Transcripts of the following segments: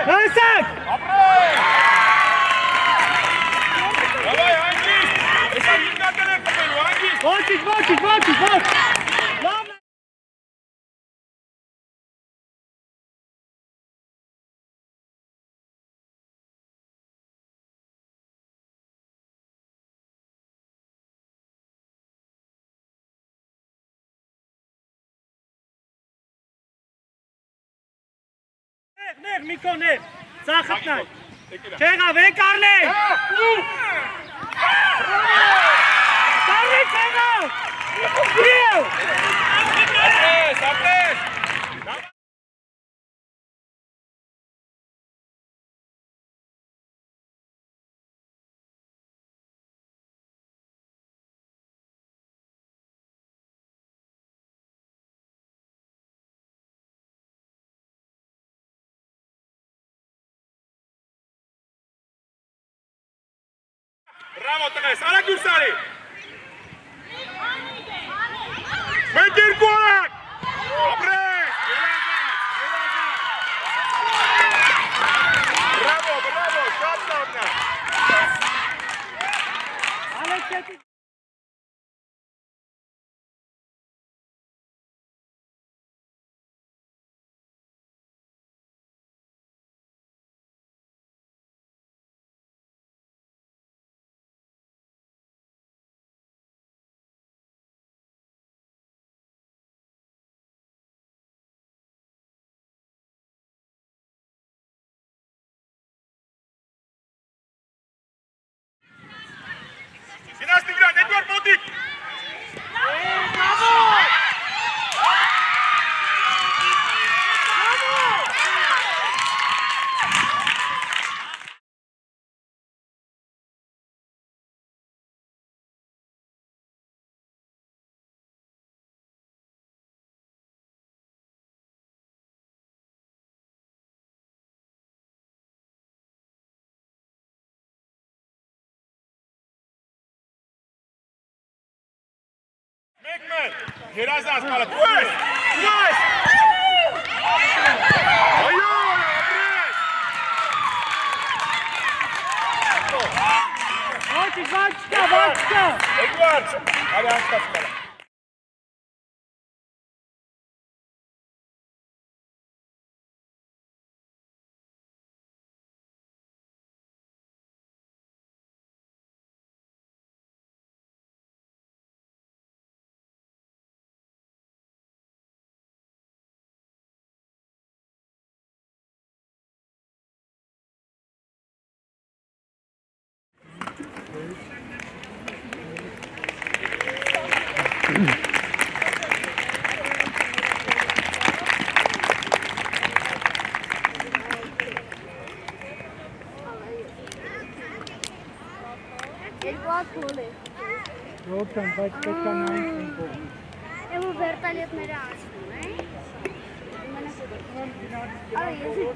Հեսակ։ Давай, հանգիստ։ Հեսա հիմնական է կպելու, հանգիստ։ Ոչինչ։ Լավ։ Ներ, Միկո, ներ, ծախտնայ, չեղավ, Կարլի, չեղավ, գրիև, Ապրես, Բրավո տղես, արագ դուրս արի։ Մենք երկու արագ։ Ապրես, Բրավո, շատ լավն է։ Ալեքսեթի։ Գնաց Տիգրան, Էդվարդ մոտիկ։ Մեկմեն, երազած կալը, դու ես, այո, ապրես, Վաչկա, Էդվարդ, արի անցկաց կալը, Ոտքան, բայց պետք է նայենք ինքով։ Եվո վերտալետները անցնում է։ Այ ես դու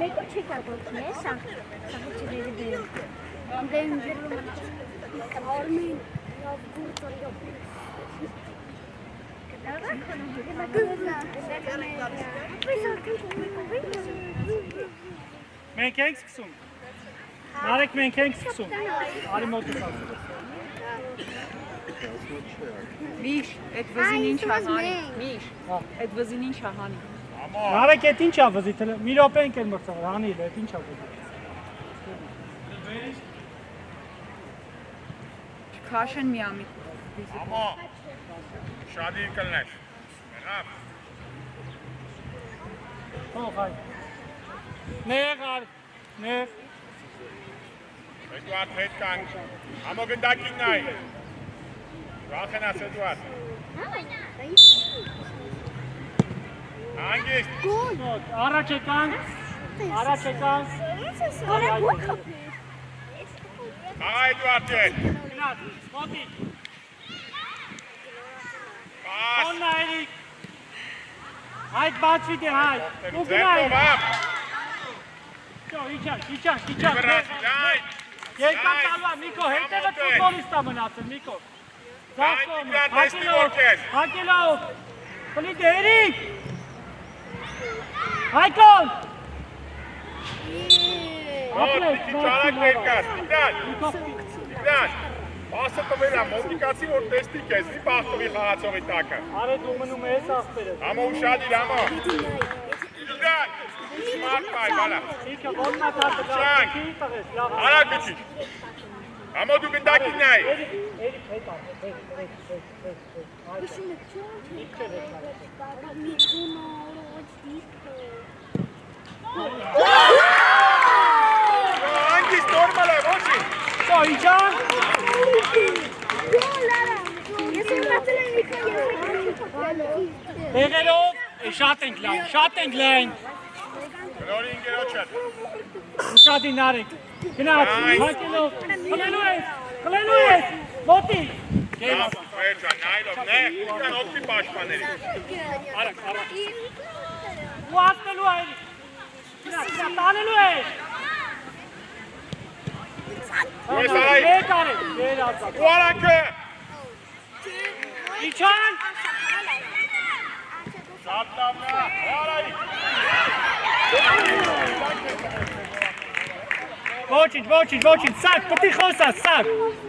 մեկը չի կարող է, սա չվերի դեր։ Անդեն դերում արմին լավ գուրտը Մենք ենք սկսում։ Նարեկ մենք ենք սկսում։ Արի մոտս ասում։ Միշ, այդ վզին ինչ հանի, Միշ, այդ վզին ինչ հանի։ Նարեկ էդ ինչ ա վզի, մի րոպե ենք են մրցավոր, հանիլ, էդ ինչ ա վզի։ Չքաշեն մի ամի։ ամա, շադիր կլնես, մենավ, Թող այ։ Նեղ արի, նեղ։ Էդվարդ հետ կանք, ամո գնդակին նայ, վախենաս Էդվարդ, հանգիստ, Առաջ եկանք, աղա Էդվարդ հետ, Գնաց, մոտիկ, պաս, Օննա Էրիկ, այդ բացվի դե հայ, ու ձերքով գնայ, հապ, իջանք, լայն, երկան տալվա, Միկո, հետևը ֆուտբոլիստ ա մնացել, Միկո, ձախ կողմը, Տիգրան, տեսնի որ քեզ, հակելով, պլիտ Էրիկ, Հայկոն։ Մոտ, մի ճարակ ներկաս, Տիգրան, ասը տվերա, մոտիկացի, որ տեստիկ ես, մի պախտովի խաղացողի տակը։ Արե դու մնում ես ասպերը։ Համո ուշադիր, համո։ Տիգրան, շմարդ պայ, բալա։ Իքը ոննա թարտը գարդի տղես, լավ։ Արա գճի։ Համո դու գնդակին նայ։ Էրիկ հետ ա, Անգիս նորմալ է, ոչի։ Սո, իջան։ Բեղերով, շատ ենք լայն։ Գնորի ինգերոչատ։ Ուշադի նարեք, գնաց, հակելով, խլելու ես, ոտի։ Վերջան, նայլով, նե, ուկան ոտի պաշպաների։ Արակ։ Ու ասնելու այրի, տանելու ես։ Ես արայի։ Եկ արեք, եր ածակ։ Ու արանքը։ Իչան։ Սապտավնա, արայի։ Ոչինչ, սակ,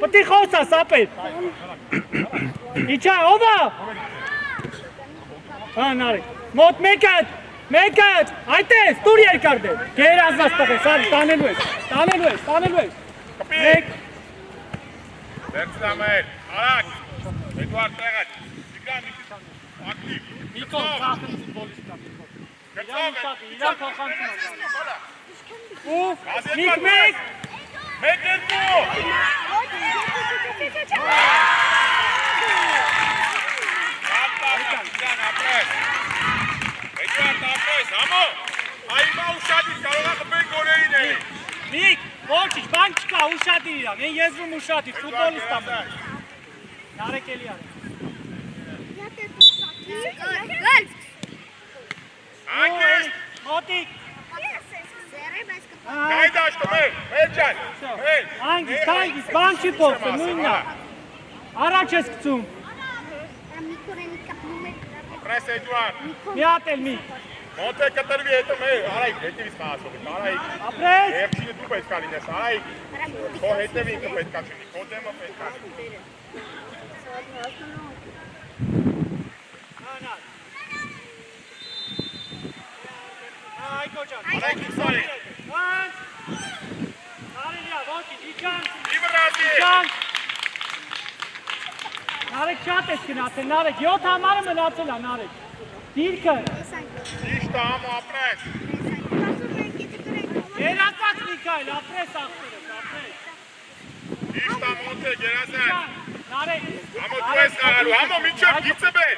պտի խոսաս, ապեր։ Իչան, ովա։ Նարեք, մոտ մեկատ, այտես, տուր երկարդ է։ Գերազնաց տղես, արի, տանելու ես։ Կպիկ։ Վերցնամել, արակ, Էդվարդ տեղած, Տիգրան, ակտիվ։ Նիկոլ, ծախն ֆուտբոլիստա, Նիկոլ։ Գծով է, իրան փոխանցում է։ Ու, մեկ։ Մեկ երկու։ Ապտավնան, ապրես։ Էդվարդ ապրես, համո, այմա ուշադիր, կարող է խպեն գորերին էլի։ Նիկ, ոչինչ, բան չկա, ուշադիր իրան, են եզրում ուշադիր, ֆուտբոլիստա մոտ։ Նարեք էլի արեք։ Անգիստ, Մոտիկ։ նայ դաշտում է, վերջան, հել։ Հանգիստ, բան չի փոխվել, նույնն է։ Առաջ ես գցում։ Ապրես Էդվարդ, Մի հատ էլ մի։ մոտ է կտրվի հետը մեր, արայք, հետևից խաղացողի, արայք։ Ապրես։ Երջինը դու պետք է լինես, արայք, քո հետևի ինքը պետք է չունի, քո դեմը պետք է։ Այգո ջան։ Արայք իսարի, Նարելիա, ոչինչ, իջան։ իվրազի։ Նարեկ շատ ես գնացել, Նարեկ, 7 համարը մնացել է, Նարեկ։ Դիրքը։ Ճիշտ է, համո ապրես։ Երացած Միքայել, ապրես աղբերս, ապրես։ Ճիշտ է, մոտ է, գերազան։ Նարեկ։ Համո դու ես խաղալու, համո միջև գիծը բեր։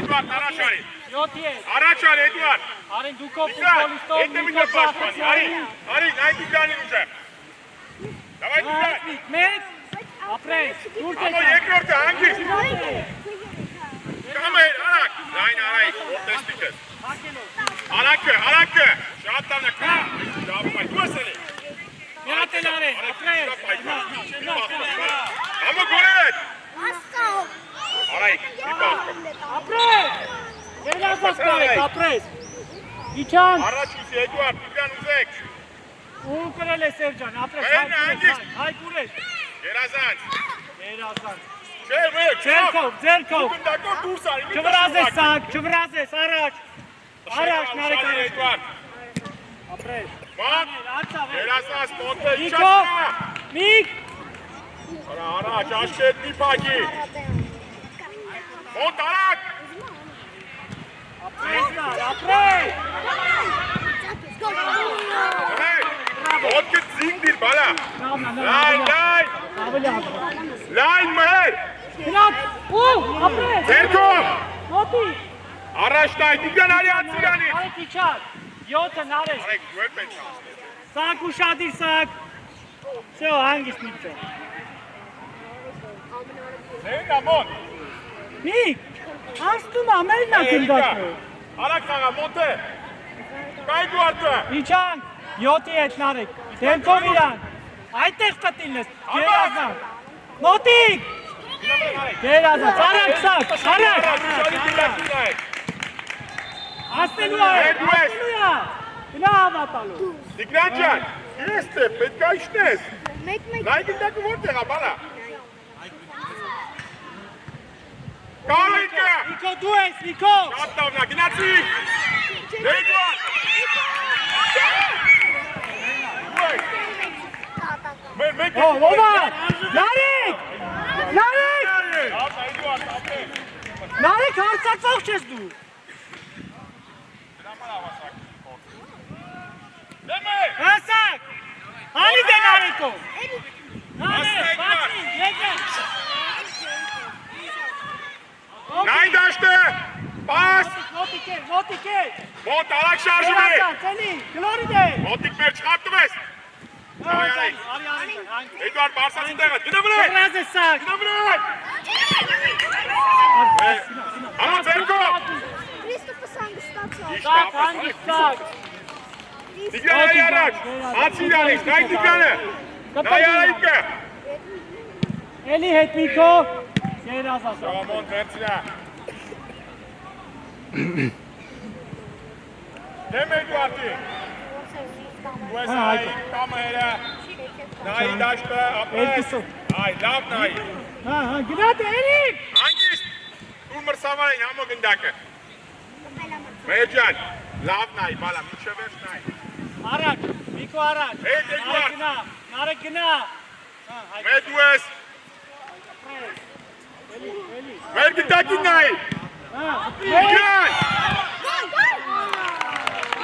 Էդվարդ, առաջ արի։ 7 ես։ Առաջ արի, Էդվարդ։ Արին դուքով Տիգրան, ֆուտբոլիստով, հետևի դե պաշտպանի, արի, նայ Տիգրանին ուժեմ։ Դավայ Տիգրան։ Մեկ, ապրես, դուրս Համո եկա։ երկրորդը, հանգիստ։ Կամը հետ, արակ։ Լայն արայք, որ տեստիկ ես։ Արանքը, շատ տանը կա։ Դավայ, դու ես էլի։ Մի հատ էլ արեն, ապրես։ Համո գորեր հետ։ Արայք, մի պախտում։ Ապրես։ Երացած կարեք, ապրես։ Իչան։ Առաջ ուսի, Էդվարդ, Տիգրան ուզեք։ Ու կրել է Սերջան, ապրես, Մերն է, հանգիստ։ հայ կուրես։ Գերազան։ Երազան։ Չէ, մեր, Ձերքով, ձերքով։ Գնդակով դուրս արի։ Չվրազես սակ, չվրազես, առաջ։ Առաջ, նարեք արեք։ Էդվարդ։ Ապրես։ Ման, Ացավ է։ երասած մոտը, Նիկո, Միք։ Առաջ, աշկետ մի պագի։ Մոտ արակ։ Ապրես նար, ապրես։ Մոտքը ձինք դիր, բալա։ Լայն, Ավելի ապրես։ լայն մեր։ Գնաց, ու, ապրես։ Ձերքով։ Մոտի։ Առաջ նայ, Տիգրան արի ացիրանից։ Արեք իչար, 7-ը նարես։ Արեք, դու էլ պետք է։ Սակ ուշադիր սակ։ Շո, հանգիստ միգցե։ Մերն ամոն։ Միք, հաստում ամերն ա կնդակնը։ Արակ խաղա, մոտ է։ Կայ դուարտը։ Իչան, 7-ի հետ նարեք, դեմքով իրան։ Այդտեղ պտիլնես, գերազան։ Մոտիկ։ Գերազան, արակ սակ, արակ։ Ասնելու է, ասնելու է։ Գնա հավատալու։ Տիգրան ջան, ես թե պետք է իշնես։ Մեկ Նայ գիտակը որտեղ է, բալա։ Կարիկը։ Նիկո դու ես, Նիկո։ Շատ տավնա, գնացի։ Դեգոն։ Մեկ Ովա, Նարեկ, Նարեկ, Նարեկ հարցակվող չես դու։ Հասակ, հանի դե Նարեկով։ Նարեկ, բացի, եկեք։ Նայ դաշտը, պաս, Մոտիկ է, մոտիկ է։ մոտ արակ շարժում է, Ծելի, գլորիդ է։ մոտիկ մեր չխապտում ես, Արի, Էդվարդ բարսացի տեղը, գնա վրեն, Ռազ է սակ։ գնա վրեն, համա ձերքով, Քրիստոֆը սանգստացավ։ իշտ Սակ, ապս, հանգիստ սակ։ Տիգրան արի առաջ, անցիր արից, նայ Տիգրանը, նայ արայիկը, Էլի հետ Նիկո, երազ ասա։ Շաղամոն վերցնա, դեմ Էդվարդի, դու ես այ կամերը, նայի դաշտը, ապրես, այ լավ նայի, Հա, գնադ Էրիկ։ հանգիստ, ու մրսավային համո գնդակը, մեր ջան, լավ նայի, բալա, մինչև վերջ նայի, Առաջ, Նիկո առաջ։ Հետ Էդվարդ։ Նարեկ գնա։ մեր դու ես, մեր գնդակին նայի, Տիգրան,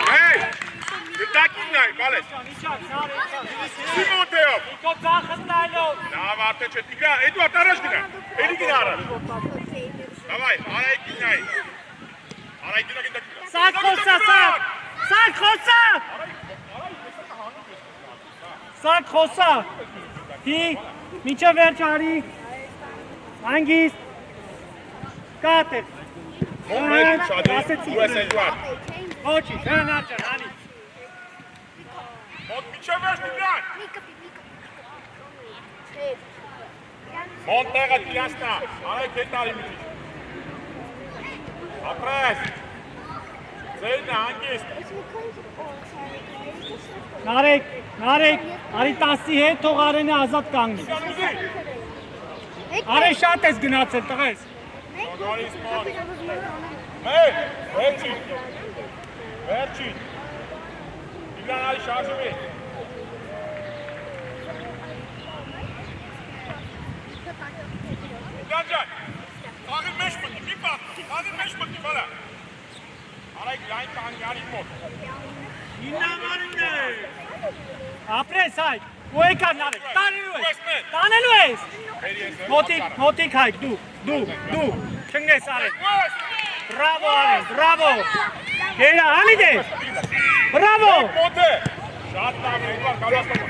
մեր, գնդակին նայի, բալես, Սիմոնտեով, Նիկո ծախս նայլով։ լավ արդեն չէ, Տիգրան, Էդվարդ առաջ գնա, էլի գնա առաջ, դավայ, արայիկին նայի, արայիկին նայի, Սակ խոսա, սակ։ Սակ խոսա։ Սակ խոսա։ Դի, միջև վերջ արի։ Հանգիստ։ Կատ է։ Մոմեն շադի, դու ես Էդվարդ, Ոչի, հնարջան, հանի։ մոտ մինչև վերջ Տիգրան, մոտ տեղը տիրանցնա, արայք հետ արի միջիչ, ապրես, ձերնը հանգիստ, Նարեկ, արի 10-ի հետ թող արենը ազատ կանգնի։ Տիգրան ուզի, Արե շատ ես գնացել տղես։ Գորիս մոտ, մեր, վերջին, Տիգրան արի շարժումի, Տիգրան ջան, աղի մեջ մտնի, մի պախ, աղի մեջ մտնի, բալա, արայք լայն կանգի արի մոտ, Ապրես հայք, ու եկա նարեկ, տանելու ես, մոտիկ հայք, դու, չնգես արեն, բրավո արեն, բրավո, գերա, հանի դես, բրավո, մոտ է, շատ լավ, Էդվարդ, կալաստամը,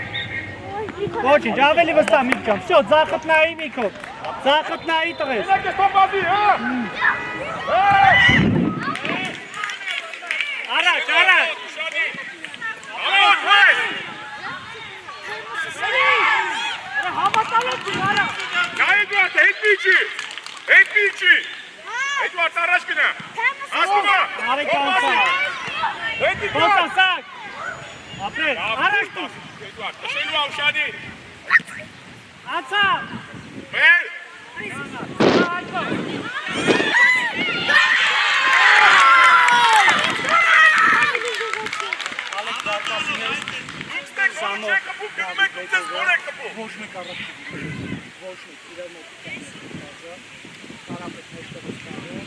ոչինչ, ավելի վստահ միտքամ, շո, ձախըտ նայի միքով, ձախըտ նայի տղես, Եք ես տոպազի, հա, առաջ, ամոտ, վես, Հավատալով դու արա, նա Էդվարդ, հետ միջի, Էդվարդ առաջ գնա, ասումա, Նարեկ անցա, հետ խոսա Էդվարդ, սակ, ապրես, առաջ դու, Էդվարդ, կշելու ավշանի, անցա, մեր, ինստեք որ չեք կպու, գնում եք ինձես որ եք կպու, ոչ մեկ առաջ, ոչ մեկ իրար մոտիկան սիպվածը, կարապետ մեջտեղս կարող,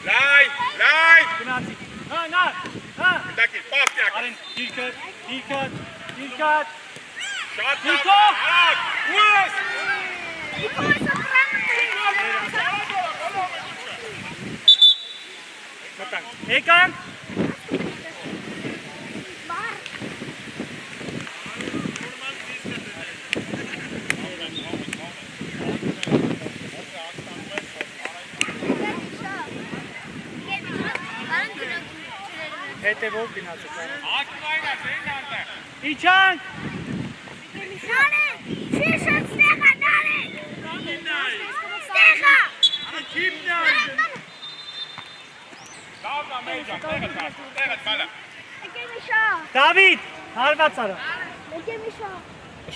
լայն, գնացի, հա, դակի, պասնյակ, արեն, դիրքըտ, շատ Նիկո, արակ, ուես, մտանք, եկանք, հետևով գնացուք, ակնային է, ձեին անտեղ, իչանք, Նարեկ, շիշը ստեղա, Նարեկ, ստեղա, Լավն է մեջան, տեղը բալը։ Եկեմ իշա։ Դավիթ, հարված արա։ Եկեմ իշա։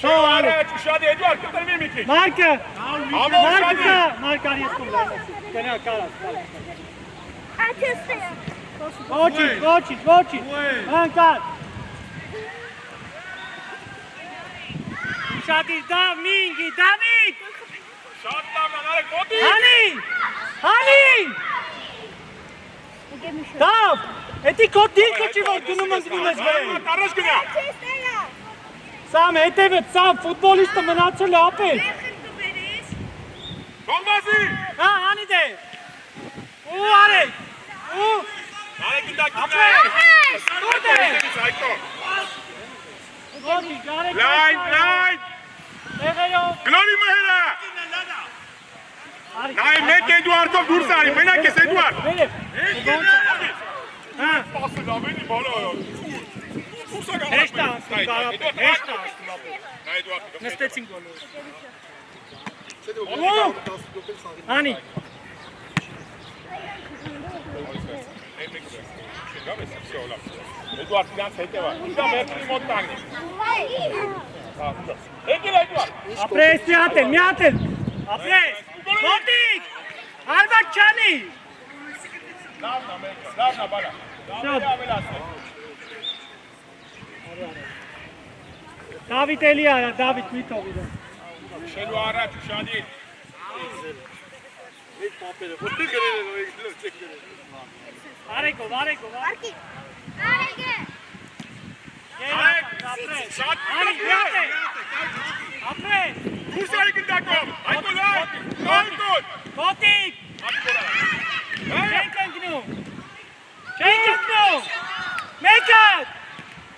Շո արի։ Ուշադի Էդուարդ, կտրվի մի քիչ։ Մարկը։ Համո Մարկը, Մարկը արի ես կոմ։ Կնա կարած։ Ատեսը։ Ոչինչ։ Անկար։ Շատիր դավ մինգի, Դավիթ։ Շատ լավն է, Նարեկ, ոտի։ Հանի։ Եկեմ իշա։ Դավ, էդի քո դիրքը չի որ գնում ես վեր։ Առաջ գնա։ Ատեսը։ Սամ հետևը, Սամ ֆուտբոլիստը մնացել է ապել։ Թոմասի։ Հա, հանի դե։ Ու արեք։ Ու Նարեկ դակ։ Դուրդե։ Այդո։ Ոտի, գարեք։ Լայն։ Տեղերով։ Գլորի մհերը։ Նայ մեկ Էդուարդով դուրս արի, մենակ ես Էդուարդ։ Վերև։ Հա, Պասը լավենի բալա։ հեշտ է ասում, կարապ, հեշտ է ասում ապել։ Նայ Էդուարդ։ Նստեցին գոլը։ Ու, հանի։ Էդուարդ իրանց հետևա։ Իրա վերցնի մոտ տանգնի։ Եկել Էդուարդ։ Ապրես մի հատ էլ։ Ապրես։ Մոտիկ։ Հարված չանի։ Լավն է բալա։ Լավն է ավելացնել։ Դավիթ էլի արա, Դավիթ մի թող իրան։ Շելու առաջ ուշադի։ Արեկով։ Արկի։ Արեգե։ Ապրես։ Շատ Հանի, մի հատ էլ։ Ապրես։ դուրս արի գնդակով։ Այդո լայ։ Այդո։ Մոտիկ։ Չենք ընկնում։ Մեկը։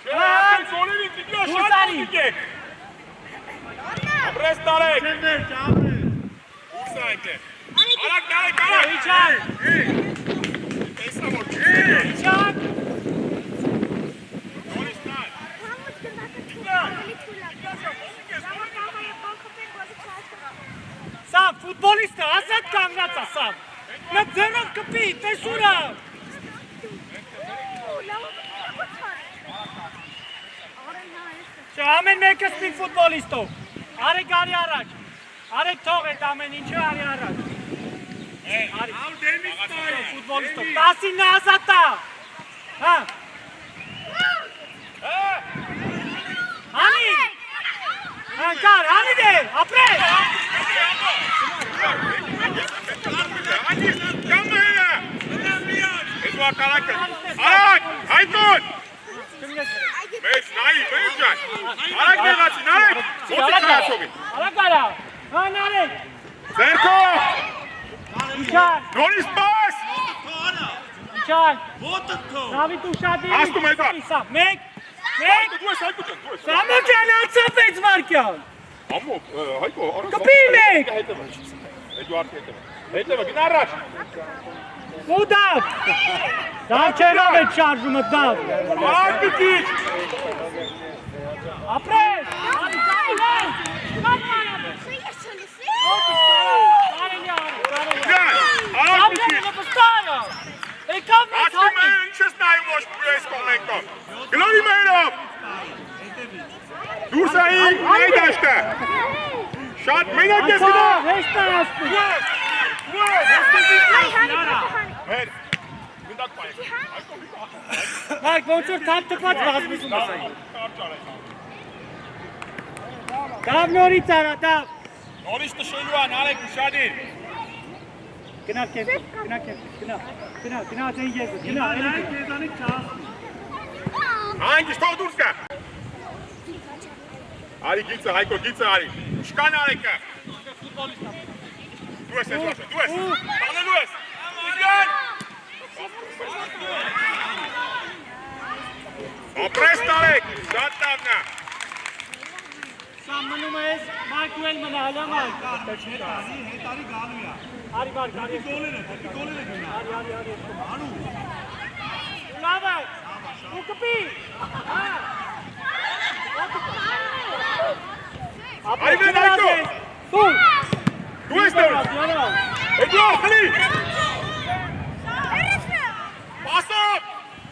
Շատ գոլերի դիգլո շատ դիգեք։ Ապրես Նարեկ։ Դուրս այդե։ Արագ Նարեկ, արագ։ Իջան։ Տեսա որ։ Իջան։ Նորից նայ։ Համոց գնդակը թուլի թուլա։ Սամ, ֆուտբոլիստը ազատ կանգնած է, Սամ։ Նա ձենով կպի, տեսուրա։ Ամեն մեկը սպի ֆուտբոլիստով։ Արեք արի առաջ։ Արեք թող այդ ամեն ինչը արի առաջ։ Արի։ Ֆուտբոլիստով։ 19 ազատ է։ Հա։ Հանի։ Անկար, հանի դե, ապրես։ Էդուարդ արագ։ Արագ, Այդոն։ Մեծ նայի, մեջան։ Արագ նեղացի, Նարեկ։ Ոտի կարացովի։ Արագ արա։ Հա, նարեք։ Ձերքով։ Իջան, Նորից պաս։ իջան։ Դավիթ ուշադիր։ Աստում Էդուարդ։ Մեկ։ Դու ես Հայկո ջան, դու ես։ Սամո ջան, անցապեց վարկյան։ Ամո, Հայկո, արագ։ Կպի մեկ։ Էդուարդ հետևը, գնա առաջ։ Ու դավ։ Դավ չերավ այդ շարժումը, դավ։ Արագ մի քիչ։ Ապրես։ Գան, արագ մի քիչ։ Եկավ մեկ Ասում հանի։ են, ինչ ես նայում ոչ պրես կոմենտով։ Գլորի մերով։ Դուրսայի, այ դաշտը։ Շատ մենակ ես գնա։ Հեշտ է ասում։ Մեր, գնդակ պայք։ Հայք, ոնց որ թափ տպած վազվիզում ես այն։ Դավ նորից արա, դավ։ Նորից տշելու ան, արեք ուշադիր։ Գնա կեզ, գնա, ձեն եզը, գնա, էլի Հանգիստ թող դուրս կա։ Արի գիծը, Հայկո, գիծը արի։ Շկան արեկը։ Դու ես Էդուարդ, դու ես։ Տանելու ես։ Իգան։ Ապրես տարեք, շատ լավն է։ Սամ մնում ես, Մարկու էլ մնա, հալա Մարկ։ Հետարի գալու է։ Արի Մարկ, արի։ Գոլերը գնա։ Արի։ Լավ է, ու կպի։ Արի վեն Հայկո։ Դու։ Դու ես նորից։ Էդուարդ, խլի։ Պասով։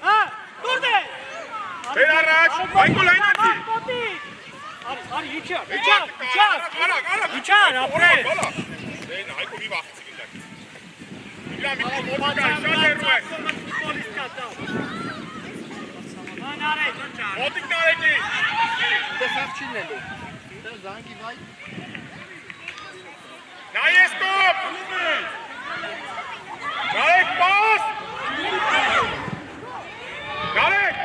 Հա, դուրդ է։ Բեր առաջ, Հայկո լայնացի։ Արի, իջար, Իջար, իջար, ապրես։ Զեյնա, Հայկո մի վախեցի գնդակ։ Իլա մի մոտիկա, շատ երում է։ Ման արեք։ Մոտիկն արեկի։ Նայես կոպ։ Նարեք պաս։ Նարեք։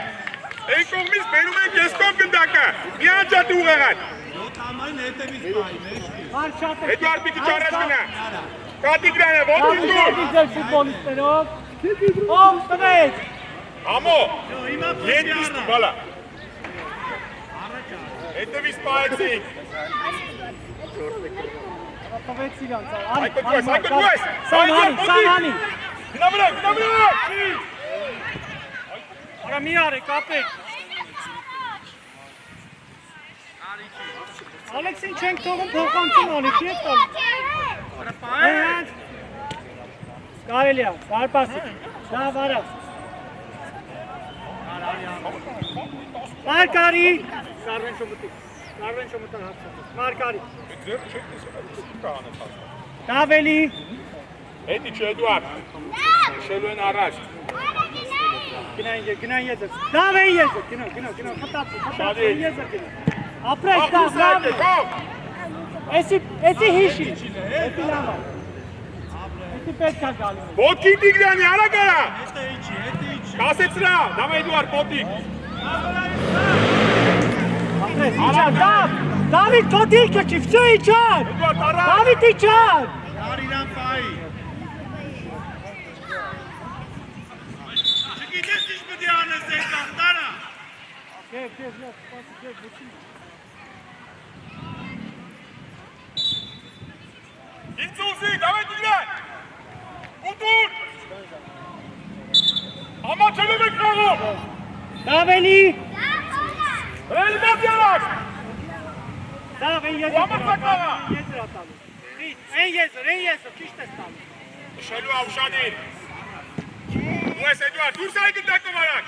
Այն կողմից բերում ենք ես կողմ գնդակը։ Մի անջատ ուղեղան։ 7 համային հետևից բայ, մեջքի։ Էդուարդ մի քիչ առաջ գնա։ Կատիգրանը, ոտքին դուր։ Դիզել ֆուտբոլիստերով։ Ով տվեց։ Համո։ Եդիստ բալա։ Հետևից պահեցինք։ Տվեց իրանց։ Հայկո դու ես։ Սանհանի։ Գնա վրա։ Արա մի արեք, ապեք։ Ալեքսին չենք թողում փոխանցում անի, չի է տալի։ Կարելի է, դարպասի, լավ արա։ Մարկարի։ Կարվեն շոմտիկ հացը, Մարկարի։ Դավելի։ Հետի չէ Էդուարդ, շելու են առաջ։ Գնային եզր, դավեի եզր, գնա, խտացի, եզր գնա։ Ապրես դավ, լավ է։ Էսի հիշի, էսի լավ է։ Էսի պետք է գալու։ Ոտքի Տիգրանի, արա գարա։ Հետը իջի։ Կասեցրա, դավա Էդուարդ, ոտիկ։ Ապրես, իջար, Դավիթ, քո դիրքը չի, վսյո իջար։ Էդուարդ, արա։ Դավիթ իջար։ Դար իրան պայի։ Չգիտես ինչ պիտի անես Զեյնան, տարա։ Գեվ, սպասի, բուչին։ Ինցուզի, դավա Տիգրան։ Ուտուր։ Ամաչելու մեկ կաղով։ Դավելի։ Ռելմոտ յարակ։ Դավ, են եզր ատալու։ Են եզր, ճիշտ ես տալու։ Շելու ավշանին։ Դու ես Էդուարդ, դուրս այ գնդակով արակ։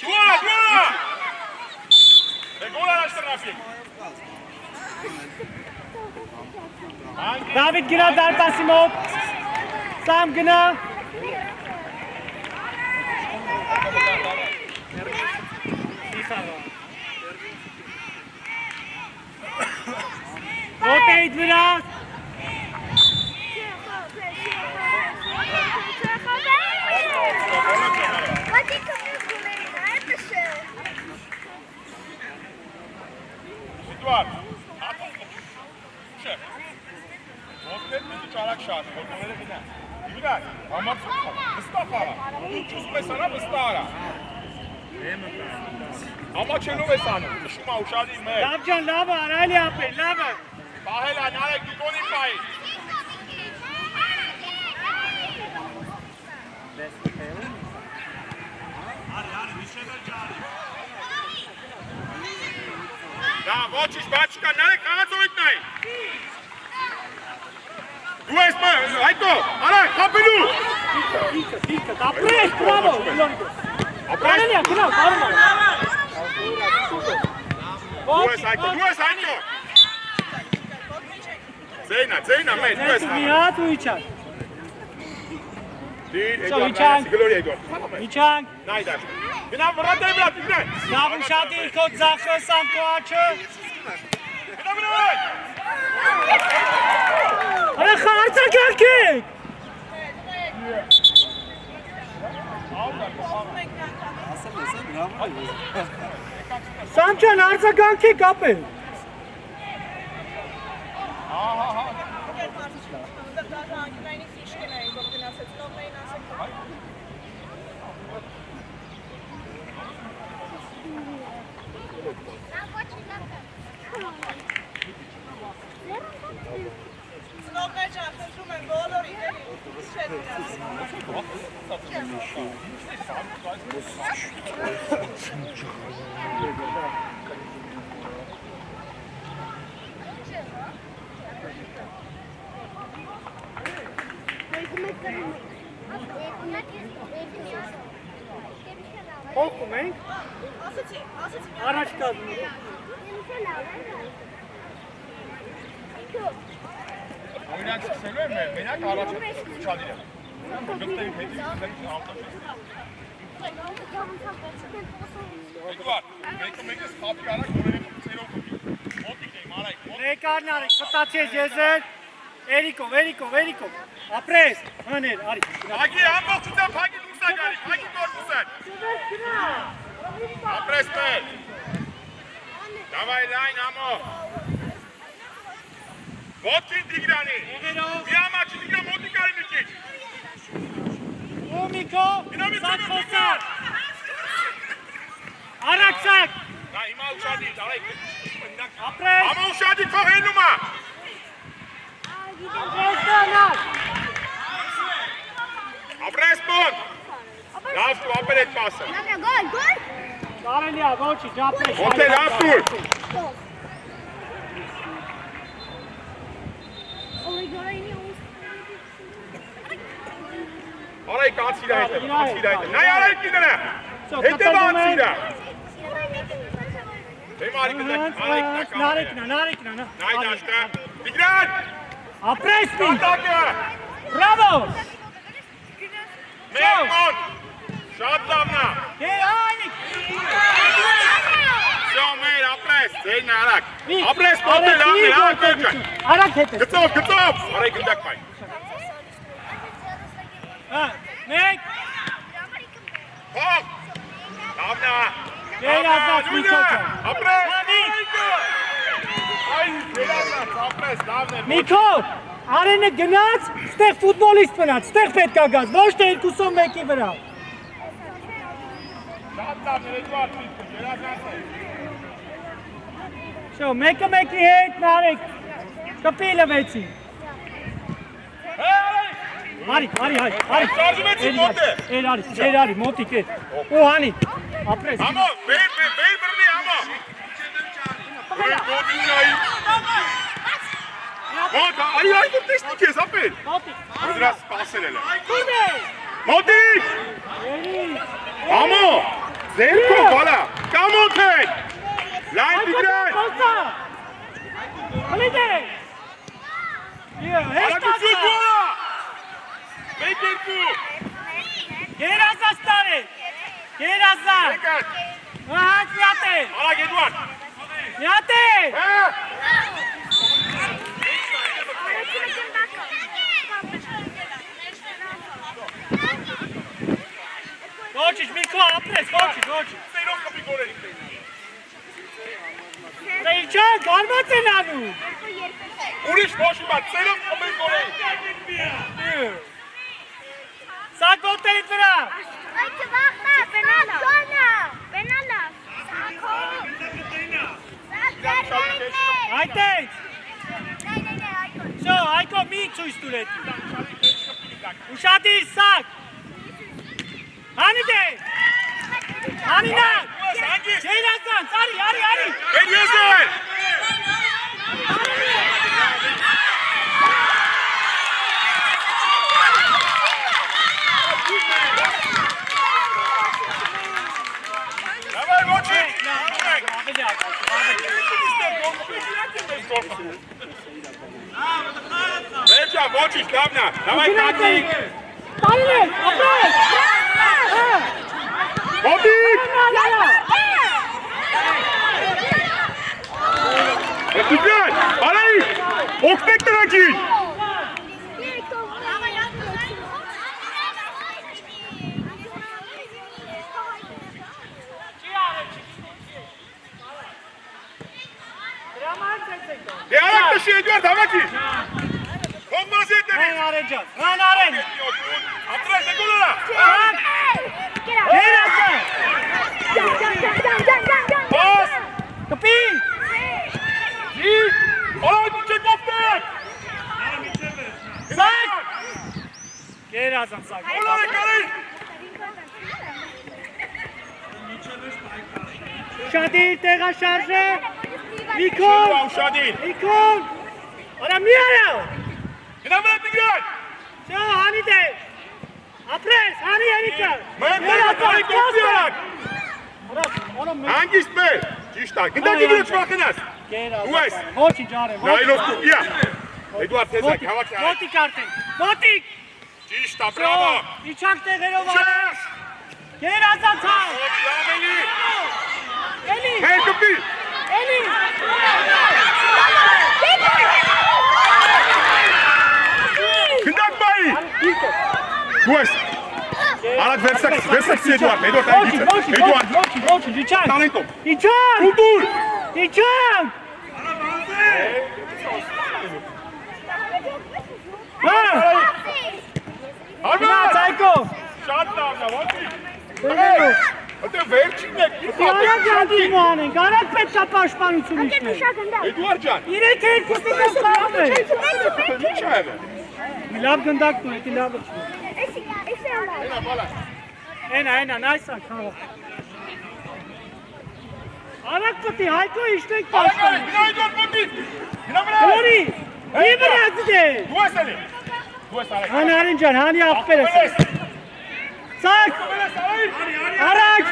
Դուարա։ Գոլ առաջ տրաֆիկ։ Դավիթ գնա դարպասի մոտ։ Սամ գնա։ Ոտե իդ վրա։ Էդուարդ, հատող չէ։ Ոտքեր մի քիչ արագ շատ, ոտքերը գնա։ Իվրան, համարձակ վստահ արա։ Դու ուզում ես արա, վստահ արա։ Ամաչելով ես անում, նշում ա ուշադիր մեր։ Լավ ջան, լավ է, արայլի ապեր, լավ է։ Պահել ա, նարեք դիկոնի պայի։ Արի, միշևել ջարի։ Դա, ոչիշ, բաչկա, նարեք խաղացողիտ նայի։ Դու ես Հայկո, արայ, խապելու։ Դիրքը, ապրես, բրավո, Իլոնիկը։ Ապրես։ Գնա, կարում է։ Դու ես Հայկո։ Ձեյնա, մեր, դու ես Մի խաղը։ հատ ու իջար։ Դիր, Շո, Էդուարդ, իջանք։ նայեցի, գլորի Էդուարդ։ Իջանք։ Նայ դաշ։ Գնա վրա դե վրա, Տիգրան։ Լավ ուշադիր քո ձախը սամ քո աչը։ Գնա վրա։ Արա խարցակերքեք։ Սամ ջան, արձագանքեք ապեր։ Երիկում ենք։ Առաջ կազում։ Օրինակ սկսելու եմ մենակ առաջ ուշադիր եմ։ Գտտերի հետի Էդուարդ, մեկը սխապի արակ որևէ ծերով կպի։ Մոտիկ եմ, արայք, մոտիկ։ Ներկարն արեք, խտացի ես եզեր։ Երիկով։ Ապրես, հաներ, արի։ Հագի, ամբողջությամբ հագի դուրսա գարի, հագի կորպուս են։ Ապրես պել։ Դավայ լայն ամո։ Մոտքին դիգրանի։ Մի ամաչի դիգրան մոտիկ արի մի քիչ։ Ու Միկո, սակ խոսար։ Արաքսակ։ Նա հիմա ուշադիր, արայք։ Ապրես։ Ամո ուշադիր թող հելումա։ Ապրես պոն։ Լավ դու ապեր էդ պասը։ Գոլ։ Կարելի է, ոչի, ջապրես։ Ոտե լավ դուր։ Արայք անցիր այդը, Նայ արայք իդրը։ Հետև անցիրը։ Դեմ արիք Նարեկնա։ Նայ դաշտը։ Դիգրան։ Ապրես մի։ Կատակը։ Բրավո։ Մեր մոտ։ Շատ լավնա։ Անիկ։ Շո մեր ապրես, ձերն արակ։ Ապրես պոտը լավն է, արակ կոչան։ Արակ հետ է։ Գծով, արայք ընդակ պայն։ Մեկ։ Հող։ Լավնա։ Երազած Միկոջան։ Ապրես։ Անիկ։ Այ, երազած, ապրես, լավն է։ Միկո, Արենը գնաց, ստեղ ֆուտբոլիստ մնաց, ստեղ պետք է գազ, ոչ թե 21-ի վրա։ Շատ լավ է, Էդուարդ Միկո, երազած է։ Շո, մեկը մեկի հետ նարեք, կպիլը վեցի։ Արի։ Շարժումեցի մոտ է։ Արի, մոտիկ է։ Ու հանի, ապրես։ Ամո, բեր բրնի, ամո։ Բեր գոդինայի։ Մոտ, արի դու տեսնի քեզ, ապեր։ Մոտիկ։ Դրա սպասել էլ է։ Կուր է։ Մոտիկ։ Ամո, ձերքո բալա, կամոտ է։ Լայն դիգրան։ Հլիտ է։ Արագություն գորա։ Մեկ երկու։ Երազած տարե։ Երազած։ Եկած։ Հաց միատ է։ Արագ Էդուարդ։ Միատ է։ Ոչիչ, Միկո, ապրես, ոչիչ։ Սերով կպի գորերի։ Դե իչա, գարմած են անում։ Ուրիշ ոչի բատ, սերով կպի գորերի։ Սակ ոտերիտ վրա։ Այդ էց։ Շո, այկո մի ծույս տուրետ։ Ուշադիր սակ։ Հանիտ է։ Հանինա։ Երազանց, արի։ Են ես էլ։ Davay moči! Verča, močiš, davna! Davaj Kati! Stayne, apres! Motik! Etugran! Arayı! Oktekten aki! Ne ayakta şey ediyor Davaki? Konmaz yeter! Ben arayacağım. Ben arayın. Atras ne koluna? Yerasın! Bas! Kapıyı! Git! Hadi çek oktek! Sak! Yerasın sak. Kolana karın! Şadir, tega şarjı. Nikon! Uşadil! Nikon! Ara miyara! İnanmına tigran! Şu hani de! Apres, hani yenika! Ben karın koptuyarak! Հանգիստ մեր, ճիշտ է, գնդակի վրա չվախենաս։ Ու ես։ Ոչինչ արեմ։ Նայելով դու, իա։ Էդուարդ Թեզակ, հավաք արեք։ Մոտիկ արդեն, մոտիկ։ Ճիշտ է, բրավո։ Իչակ տեղերով արես։ Գեր ազացավ։ Լավելի։ Էլի։ Մեր կպի։ Էլի։ Գնդակ բայի։ Դու ես։ Արագ վերսակսի Էդուարդ, Էդուարդ այն գիծը։ Էդուարդ։ Ոչինչ, իչակ։ Տալենտով։ Իչակ։ Ուտուր։ Իչակ։ Հա։ Արմեն։ Ցայկո։ Շատ լավն է, ո՞նց։ Դե։ Ատե վերջինն է, ինչ Արագ ջանդիմ անենք, արագ պետք է պաշտպանություն Ակե իջնել։ դուշա գնդա։ Էդուարդ ջան։ 3-2-ից կարող է։ Ինչ է եղել։ Լավ գնդակ դու, էդի լավ է։ Էսի ալա։ Էնա բալա։ Այնա, նայսա քավա։ Արագ պետք է Հայկո իշտեք Արագ, պաշտպան։ գնա Էդուարդ մոտիկ։ Գնա վրա։ Գորի, մի վրաց դե։ Դու ես էլի։ Դու ես արագ։ Հանարին ջան, հանի աղբերս։ Ցակ, արագ,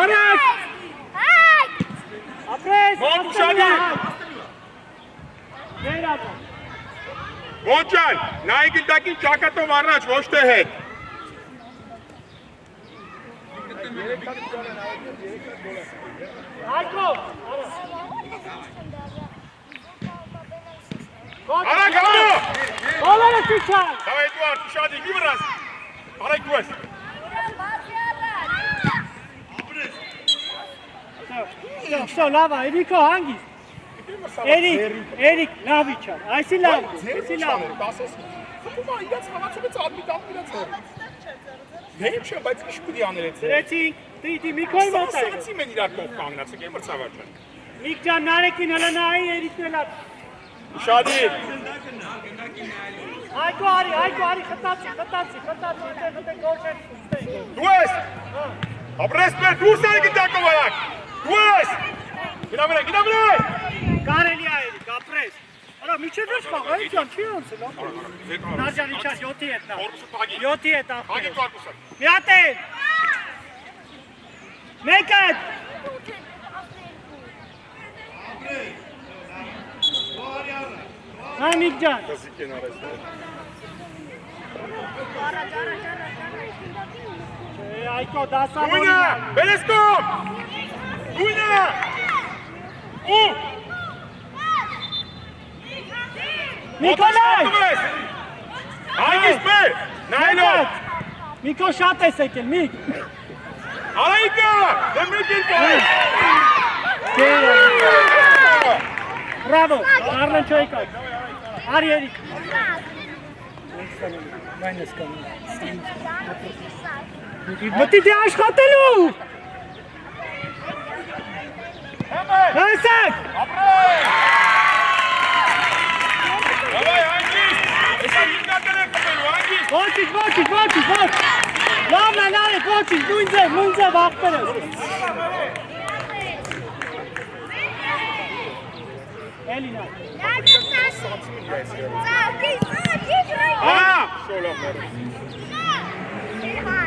արագ, Հայ։ ապրես, Ո՞ն ուշադի։ Վերապա։ Ո՞ն ջան, նայի գնդակին ճակատով առաջ, ոչ թե հետ։ Հայկո, Արագ, արագ։ բոլորը ցիչան։ Դավայ Էդուարդ, ուշադի, մի վրաս։ Արագ դու ես։ Շո, լավ է, Էրիկո հանգիստ։ Էրիկ, լավ իջան, այսի լավ, այսի լավ։ Խփում է, իրաց խաղացում է ծադմիտան իրաց հետ։ Դե ինչ է, բայց ինչ պիտի անել էց։ Դրեցինք, դի Միկոյ մոտ է։ Սացի մեն իրար կող կանգնացեք, եմ մրցավար ջան։ Միք ջան, նարեկին հլը նայի, Էրիկն էլ է։ Ուշադի։ Հայկո արի, խտացի, գորջեր սուստեի։ Դու ես։ Ապրես մեր դուրս արի գնդակով արագ։ Դու ես։ Գնա վրա։ Կարելի է Էրիկ, ապրես։ Արա, միջև ես խաղ, այ ջան, չի անցել, ապրես։ Նարջան իչան, 7-ի հետ նա։ 7-ի հետ Հագի ապրես։ կարկուսը։ Մի հատ է։ Մեկ հատ։ Հա, Միք ջան։ Կզիկ են արես։ Այկո, դասավորին։ Գույնը, բերեսկոմ։ Գույնը։ Ու։ Միկոլայ։ Հագիս մեր, նայլով։ Միկո շատ ես եկել, Միք։ Արայիկա, դե մեկ են Բրավո, Արլեն չոյկա։ Արի Էրիկ։ Մտի դե աշխատելու։ Հասակ։ Դավայ, հանգիս, էսա հիմնատել է կպելու, հանգիս։ Ոչինչ։ Լավն է, նարեք, ոչինչ, նույն ձև, աղբեր ես։ Էլինա։ Շոլավ մեր։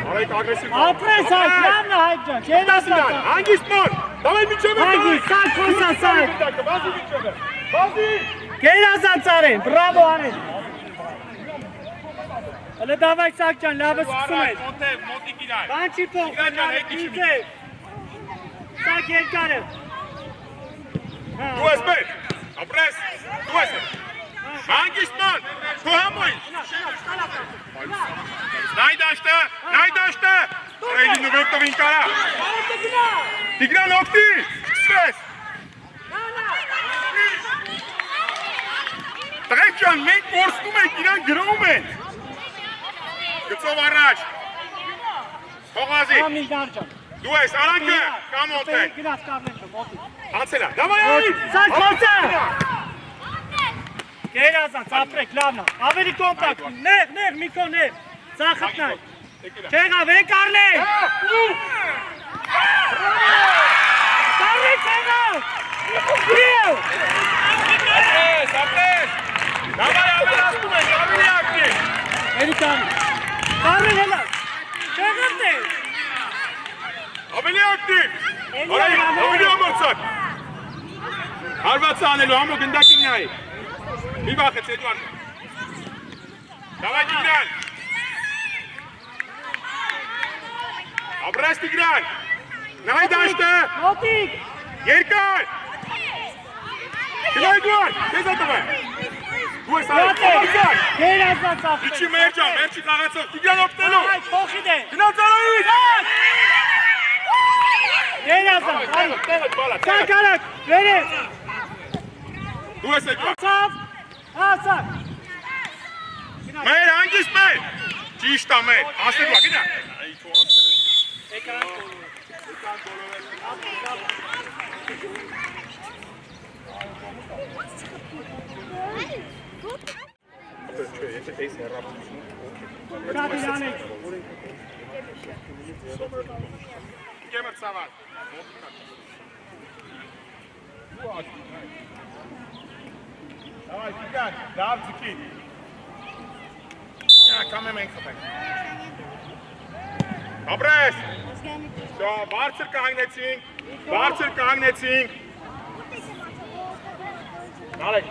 Արայք ագրեսիվ։ Ապրես Հայկ, լավն է Հայկ ջան, Դասինան, հանգիստ մոտ, դավայ միջև է Հանգիստ, սակ, խոսա, սակ։ Բազի միջև է, բազի։ Գերազանց արեն, բրավո արեն։ Հələ դավայ սակ ջան, լավը սկսում ես։ Մոտիկ իրար։ Բան չի փող, Իրար ջան, հետ իջի մի։ Սակ երկար է։ Դու ես մեր, ապրես, դու ես։ Հանգիստ մոտ, դու համույն։ Նայ դաշտը, Ռեյլին ու վեկտովին կարա։ Տիգրան ոգտի, սկսվես։ Տղեկ ջան, մենք կորսնում ենք, իրան գրում են։ Գծով առաջ։ Հողազի, Ամիգար ջան։ դու ես, արանքը, կամ ոտեն։ Գնաց կառնեն չո, ոտի։ Հացել է, դավայ այլ։ Սակ խոսա։ Գերազանց, ապրեք, լավն է։ Ավելի կոմպակտ, նեղ, Միկո, նեղ։ Ծախտնայ։ Չեղավ, Կարլեն։ Կարլեն չեղավ։ Գրիև։ Ապրես, դավայ ավելացնում ենք, ավելի ակտիվ։ Էրիկան։ Կարլեն հելա։ Չեղավ դե։ Ավելի ակտիվ։ Ավելի ամրցակ։ Հարվածը անելու համո գնդակին նայի։ Մի վախեց Էդվարդ։ Դավայ Տիգրան։ Ապրես Տիգրան։ Նայ դաշտը։ Մոտիկ։ Երկար։ Գնա Էդվարդ, քեզ ատվա։ Դու ես արել։ Գերազանց ախպեր։ Իչի մերջան, մերջի խաղացող Տիգրան օգնելու։ Այդ փոխի դե։ Գնա ծարայից։ Գերազանց։ Տեղը բալա։ Կակարակ, վերև։ Դու ես Էդվարդ։ Ցավ։ Հասա։ Մեր հանգիստ մեր։ Ճիշտ է մեր։ Ասելու գնա։ Այ քո ասել։ Էկրան։ Եթե էս հեռապություն, Շատ իրանեք։ Կեմը ծավալ։ Դավայ, Տիգրան, լավ ձգի։ Կամ եմ ենք խփենք։ Ապրես։ Բարձր կհանգնեցինք։ Նարեկ,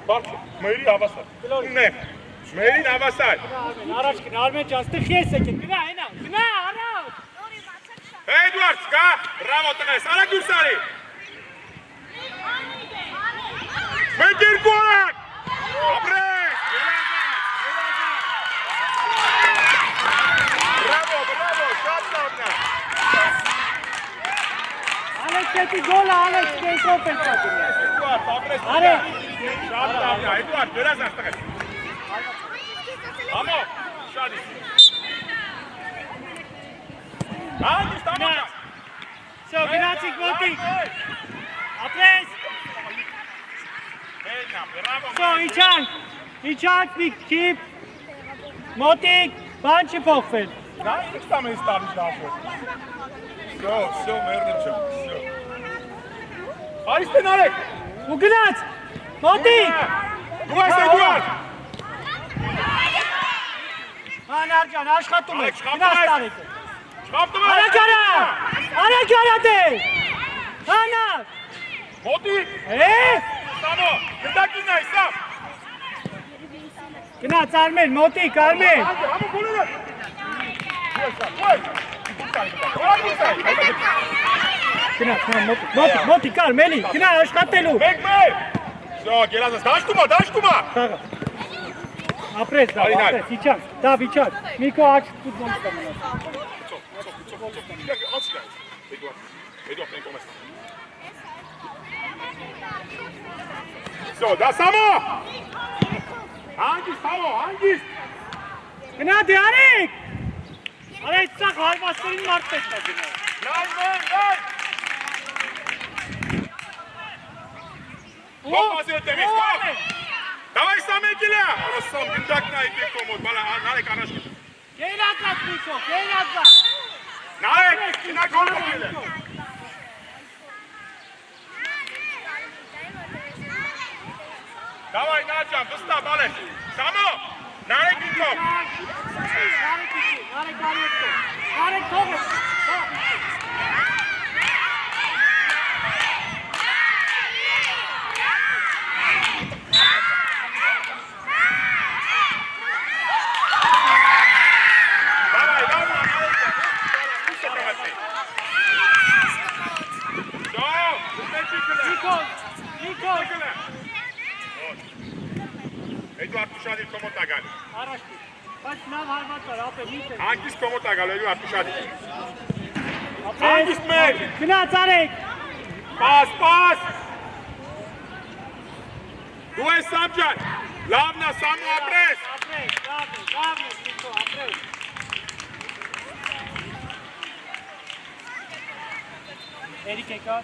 բարձր, մերի հավասար։ Մերին հավասար։ Առաջ գնա, Արմեն ջան, ստեղ ես եկեք, գնա, այնա, գնա, առաջ։ Էդվարդ, կա, բրավո տղես, արա դուրս արի։ Մենք երկու արակ։ Ապրես, Բրավո, շատ լավն է։ Ալեքս էտի գոլը, Ալեքս կենքով ենք պատում։ Էդվարդ, ապրես, Արեք։ շատ լավն է, Էդվարդ, դրազանց տղես։ Համո, շատ իսկ։ Հանգիստ, համո։ Всё, գնացիք մոտիկ։ Ապրես։ Всё, իջանք, մի քիպ։ Մոտիկ, բան չի փոխվել։ Նա ինչ տամ ես տալիս լավը։ Всё, մերդը չեմ, всё։ Արիստեն արեք։ Ու գնաց։ Մոտիկ։ Դու ես Էդվարդ։ Հանար ջան, աշխատում եք։ Շղապտում Գնաց ես։ տարեք։ Շղապտում ես։ Արեք արա դե։ Հանար։ Մոտիկ։ Սամո, գնդակին նայ, սամ։ Գնաց Արմեն, մոտիկ, Արմեն։ Համո գոլերը։ Գնաց, մոտիկ, Արմենի, գնա աշխատելու։ Մեկ։ Всё, գերազանց, դաշտումա։ Խաղա։ Ապրես, ապրես, իջան, դավ իջան։ Միկո աչ ֆուտբոլիստը մնաց։ Всё, да Սամո։ Հանգիստ, Սամո, հանգիստ։ Գնա դե արեք։ Արեք սա հարվածներին մարդ պետք է գնա։ Նայ։ Ոմասի դեմիս, կապ։ Դավայ Սամեկիլա։ Սամ գնդակն է այդի կոմոդ, բալա նարեք առաջ։ Գերազանց Միկո, գերազանց։ Նարեք, նա գոլ կոմել է։ Դավայ նարջան, վստահ բալ է։ Սամո, նարեք ինքով։ Արեք թողը։ Նիկո։ Էդվարդ Տուշադիր կոմոտ է գալի։ Առաջ։ Բայց լավ հարված էր, ապե միտը։ Հանգիստ կոմոտ է գալի Էդվարդ Տուշադիր։ Ապրես։ Հանգիստ մեր։ Գնաց արեք։ Պաս։ Դու ես Սամ ջան։ Լավն է Սամո ապրես։ Ապրես, լավ է, Միկո, ապրես։ Էրիկ եկա։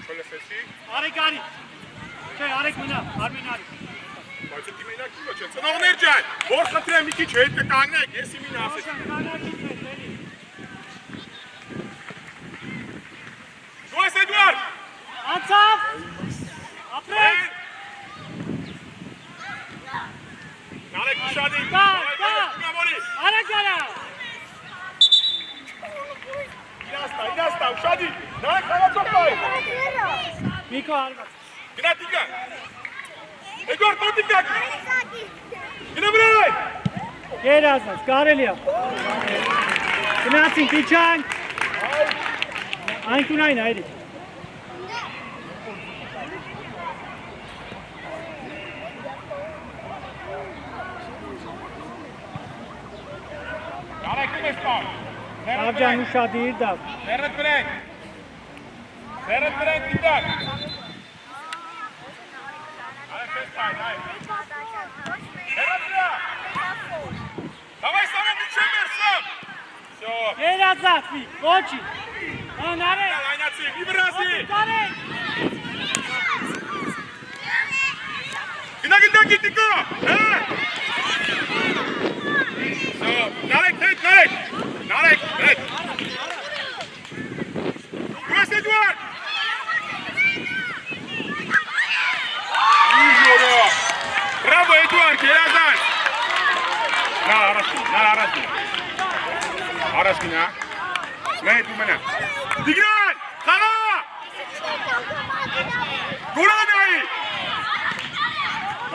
Չլսեցի։ Արեք արի։ Չէ, արեք մնա, Արմեն արի։ Բայց դի մենակի ոչ է։ Ծնողներ ջան, որ խնդրեմ մի քիչ հետ կկանգնեք, ես իմին ասեցի։ Դու ես Էդվարդ։ Անցավ։ Ապրես։ Նարեք Տուշադիր։ Կա։ Արեք արա։ Իրաստա, Ուշադիր։ Նա Միկո արված։ Գնա դիկա։ Էդվարդ մոտիկ գա։ Գնա վրա։ Երազած, կարելի է։ Գնացինք, իջանք։ Այնքունայն այրի։ Արեք մեզ տան։ Ավջան ուշադիր դավ։ Ներդ վրենք։ Ներդ վրենք դիտակ։ Արեք մեզ տան, այ։ Ներդ վրա։ Давай саме միջև մեր սամ։ Всё։ Երազած մի, ոչի։ Անարեք։ Այնացի, մի վրասի։ Կարեք։ Գնա գիտիկա։ Հա։ Всё, Նարեկ, հետ։ Նարեկ, հետ։ Դուրս Էդվարդ։ Իժորա։ Բրավո Էդվարդ, երազան։ Նա առաջ գնա։ Մեհ դու մնա։ Տիգրան, խաղա։ Գոլը նայի։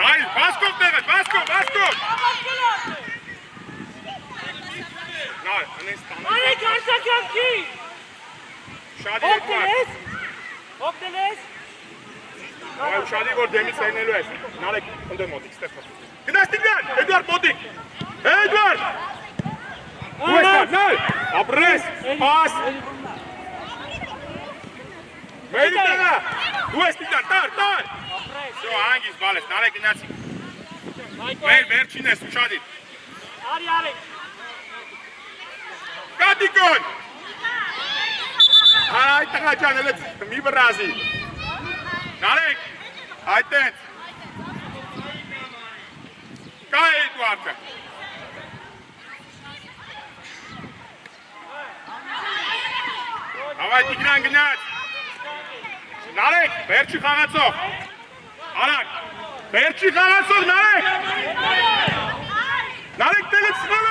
Այ, Վասկով տեղը, Վասկով։ Նա, անես տանը։ Արեք արձականքի։ Շադի Էդվարդ։ Հոգնել ես։ Այ շադի որ դեմից հայնելու ես։ Նարեկ, ընդեր մոտիկ, ստեղ։ Գնաս Տիգրան, Էդվարդ մոտիկ։ Էդվարդ։ Դու ես նա, ապրես, պաս։ Մեյդի տեղը, դու ես Տիգրան, տար։ Всё, հանգիս բալես, Նարեկ գնացի։ Մեր վերջին ես ուշադիր։ Արեք։ Կատիկոն։ Այ տղա ջան, էլ մի վրազի։ Նարեկ, այդտենց։ Կա Էդվարդը։ Հավայ Տիգրան գնաց։ Նարեկ, վերջի խաղացող։ Արակ, վերջի խաղացող Նարեկ։ Նարեկ տեղից սխալա։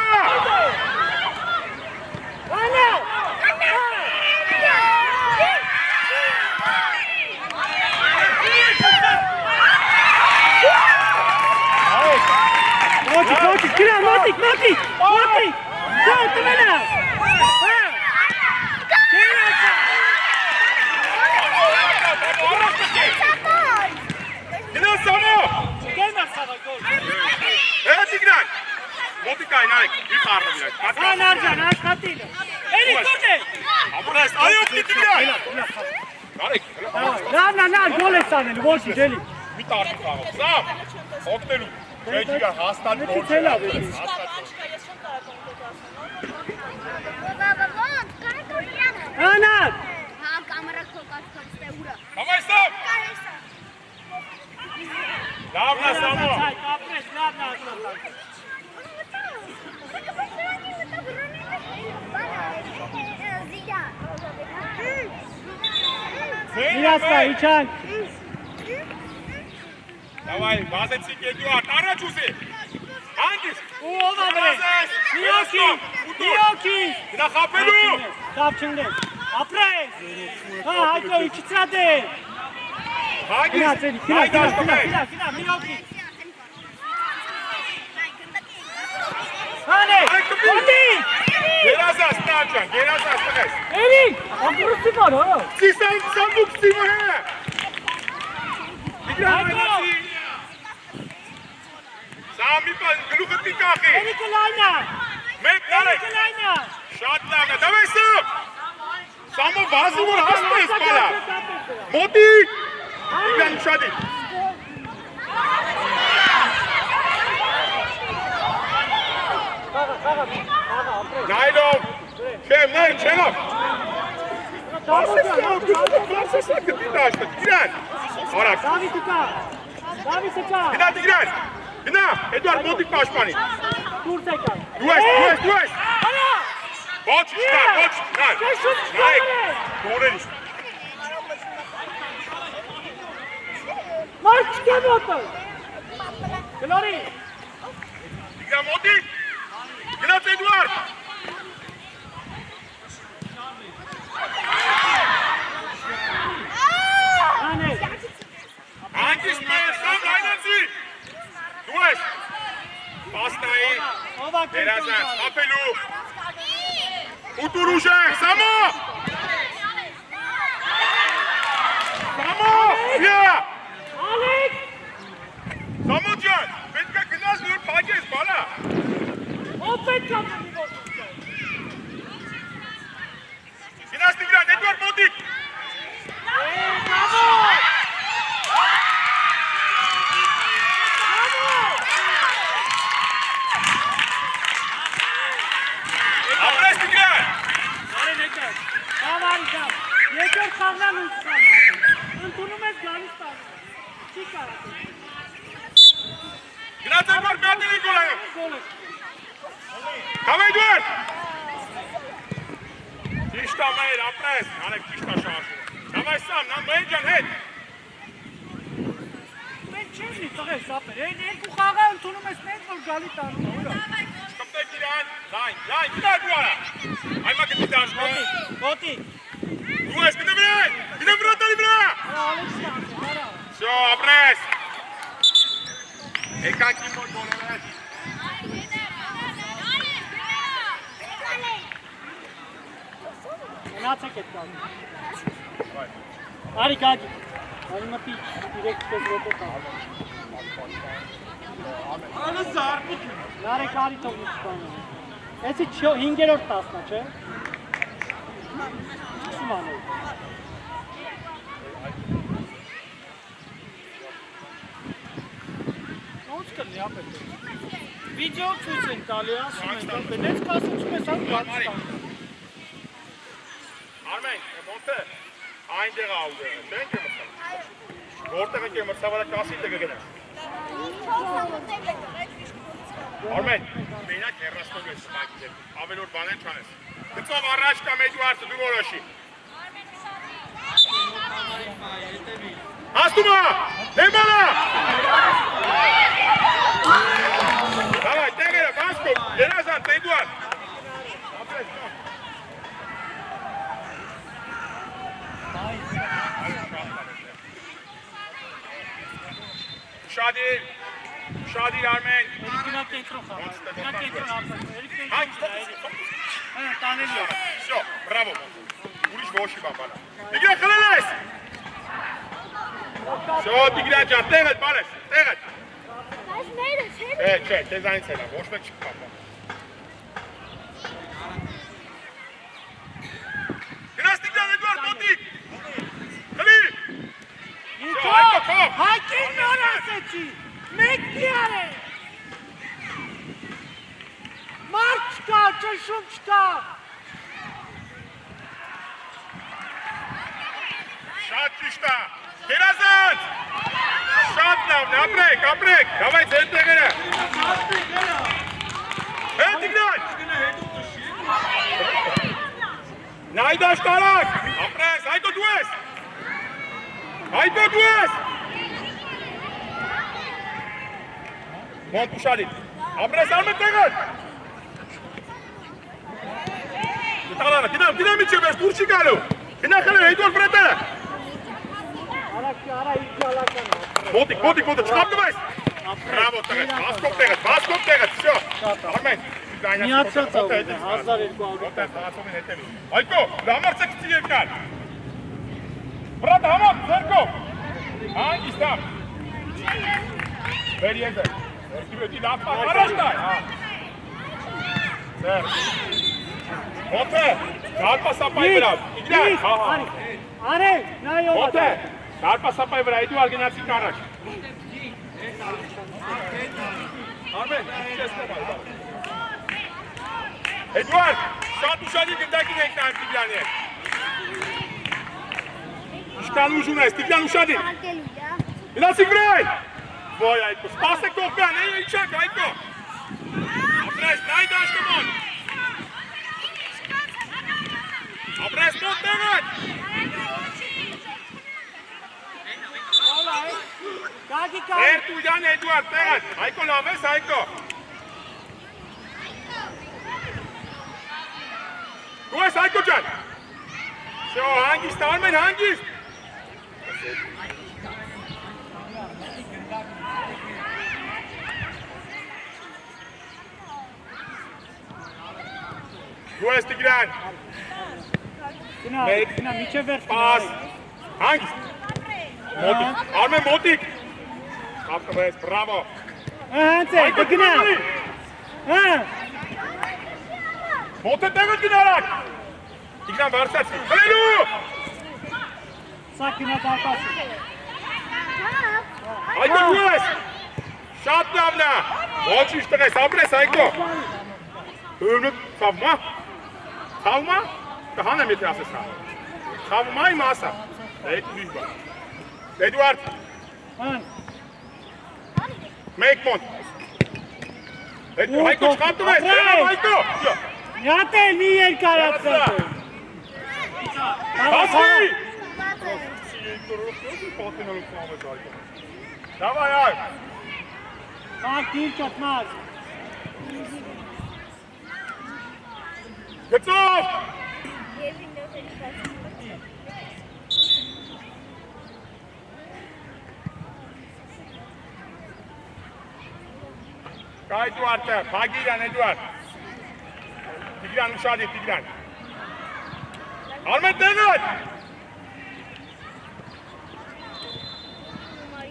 Մոտիկ, գնա, մոտիկ։ Գա, տվենա։ Գնա Սամո։ Գնա սավա գոլ։ Տիգրան։ Մոտիկ այն Նարեկ, մի խառնով իրար։ Անարջան, աշխատիլ։ Էլի կորդ է։ Ապրես, այո Տիգրան։ Նարեկ, Լավ, գոլ ես անել, ոչի, ջելի։ մի տարի խաղով։ Սամ, օգնելու։ Մեջիգա հաստատ որ։ Անար։ Համայ Սամ։ Լավն է Սամո։ Ապրես, լավն է աշխատալ։ Իրասկա, իչանք։ Давай, վազեցիք Էդվարդ, առաջ ուզի։ Հանգիս։ Ու ով ամրես։ Միոքի։ Գնա խապելու։ Խապ չնգես։ Ապրես։ Հա, հայկո, իչիցրատ է։ Հանգիս։ Գնա, միոքի։ Հանե, ոտի։ Գերազաս տաճան, գերազաս տղես։ Էրիկ, ամպրուսի բար, հա։ Սիսան սանդուկ ստիմը հե։ Տիգրան այնացի։ Սամի գլուխըտ մի կախի։ Էրիկը լայնա։ Մեկ նարեք։ լայնա։ Շատ լավն է, դավայ Սամ։ Սամո վազի որ հաստ ես պալա։ Մոտիկ։ Տիգրան ուշադի։ Նայլով, չեմ, չենով։ Բարսեսա կտի դաշտը, Տիգրան։ Արակ։ Դավիթը կա։ Գնա Տիգրան, գնա, Էդվարդ մոտիկ պաշպանի։ Դուրս եկա։ Դու ես։ Արա։ Ոչ չկար, նայք, գորերիշ։ Մարդ չկե մոտը։ Գլորի։ Տիգրան մոտիկ, գնաց Էդվարդ։ Ընդունում ես գալիս տան։ Չի կարող։ Գնաց Էդվարդ, մերտելի գոլայում։ Գոլը։ Կամ Էդվարդ։ Ճիշտ ամեր, ապրես, անեք ճիշտ աշահաշում։ Դավայ սամ, նա մեն ջան հետ։ Մենք չեմ նի տղես ապեր, են երկու խաղա ընդունում ես մեծ, որ գալի տանում է, ուրա։ Շկպտեք իրան, լայն, գիտա դու արա։ Այմա կտի դաշկը։ Ոտի։ Դու ես գիտե վրա տալի վրա։ Շո, ապրես։ Եկանք իմ որ գոլեր ես։ Մնացեք էդ կազմը։ Արի գագի։ Արի մտի 3-5 րոպե կա։ Անը զարմուկ է։ Նարեկ արի թողնի սպանը։ Էսի 5-րդ տասնա, չէ։ Չսում անել։ Ոնց կլի ապետ։ Վիդեո ցույց են տալի, ասում են, ապետ, ես կասեցում ես ան բաց տան։ Արմեն, ոնց է, այնտեղ աղուղ է, չենք է մսավ։ Որտեղ ենք է մսավարը կասիտ է գգնաս։ Արմեն, մենակ հեռաստով ես սպակիտ է, ավելոր բաներ չանես։ Գծով առաջ կամ Էդվարդը դու որոշի։ Հաստումա, նեմալա։ Դավայ, տեղերը, բասկով, երազանց, Էդվարդ։ Շադիր Արմեն։ Գնա կենտրոն խաղա։ Գնա կենտրոն ապրել։ Հանք, տանելի է։ Всё, բրավո։ Ուրիշ ոչի բան բան։ Տիգրան խլել ես։ Всё, Տիգրան ջան, տեղդ բալես, տեղդ։ Բայց մերը չէ։ Չէ, տեզանից էլա, ոչ մեկ չկա։ Գնաս Տիգրան Էդվարդ մոտիկ։ Խլի։ Հայկին նոր ասեցի։ Մեկ դիար է։ Մարդ չկա, ճշում չկա։ Շատ ճիշտ է։ Երազանց։ Շատ լավն է, ապրեք, դավայ ձեր տեղերը։ Հետ Տիգրան։ Նայդաշ տարակ, ապրես, այդո դու ես։ Այդո դու ես։ Մոնտ ուշադիր, ապրես արմեն տեղըտ։ Գնամ իչև ես, դուր չի գալու։ Գնա խլեր, Էդվարդ վրետը։ Արա իր գալականը։ Մոտիկ, չկապտում ես։ Բրավո տեղըտ, բասկով տեղըտ, всё։ Արմեն, Միացած աղում է, 1200 Ոտեղ խաղացողին հետևի։ Այկո, համարցեք ծի երկար։ Վրատ համակ, ձերկով։ Հանգիստ համ։ Վեր եզը։ Երկիվետի լապակ, առաջ տայ։ Ձեր։ Ոտը, գարպասապայի վրա, իգրան։ Արել, նայ ովատ։ Ոտը, գարպասապայի վրա, Էդվարդ գնացիք առաջ։ Արմեն, չես նմալ։ Էդվարդ, շատ ուշադիր գնդակին ենք նայում Տիգրանի հետ։ Իշկան ուժ ունես, Տիգրան ուշադիր։ Գնացիք վրայ։ Ոյ այդքո, սպասեք կողքան, ինչակ այդքո։ Ապրես, նայ դաշտմոն։ Ապրես մոտ տեղդ։ Գագի կա։ Երտու յան Էդվարդ տեղդ, այդքո լավ ես այդքո։ Դու ես այդքո ջան։ Շո, հանգիստ, Արմեն, հանգիստ։ Դու ես Տիգրան։ Գնա, միջև վերջ։ Պաս։ Հանգիստ։ Մոտիկ, Արմեն մոտիկ։ Կապկով ես, բրավո։ Հենց է, գնա։ Մոտ է տեղդ գնարակ։ Տիգրան վարսացի, խլելու։ Սա գնա դարտասը։ Այդո դու ես։ Շատ լավն է։ Ոչինչ տղես, ապրես այդո։ Հույնը թավմա։ Թավմա։ Կհանեմ եթե ասես հա։ Թավմա իմ ասա։ Այդ լիվ բա։ Էդուարդ։ Ան։ Մեկ մոտ։ Հայկո չխապտում ես, Հայկո։ Նյատե մի երկարացած է։ Հասի։ Давай, ай։ Մարկ դիրքդ մարկ։ Գծով։ Կա Էդուարդը, փագի իրան Էդուարդ։ Տիգրան ուշադի, Տիգրան։ Արմեն տեղդ։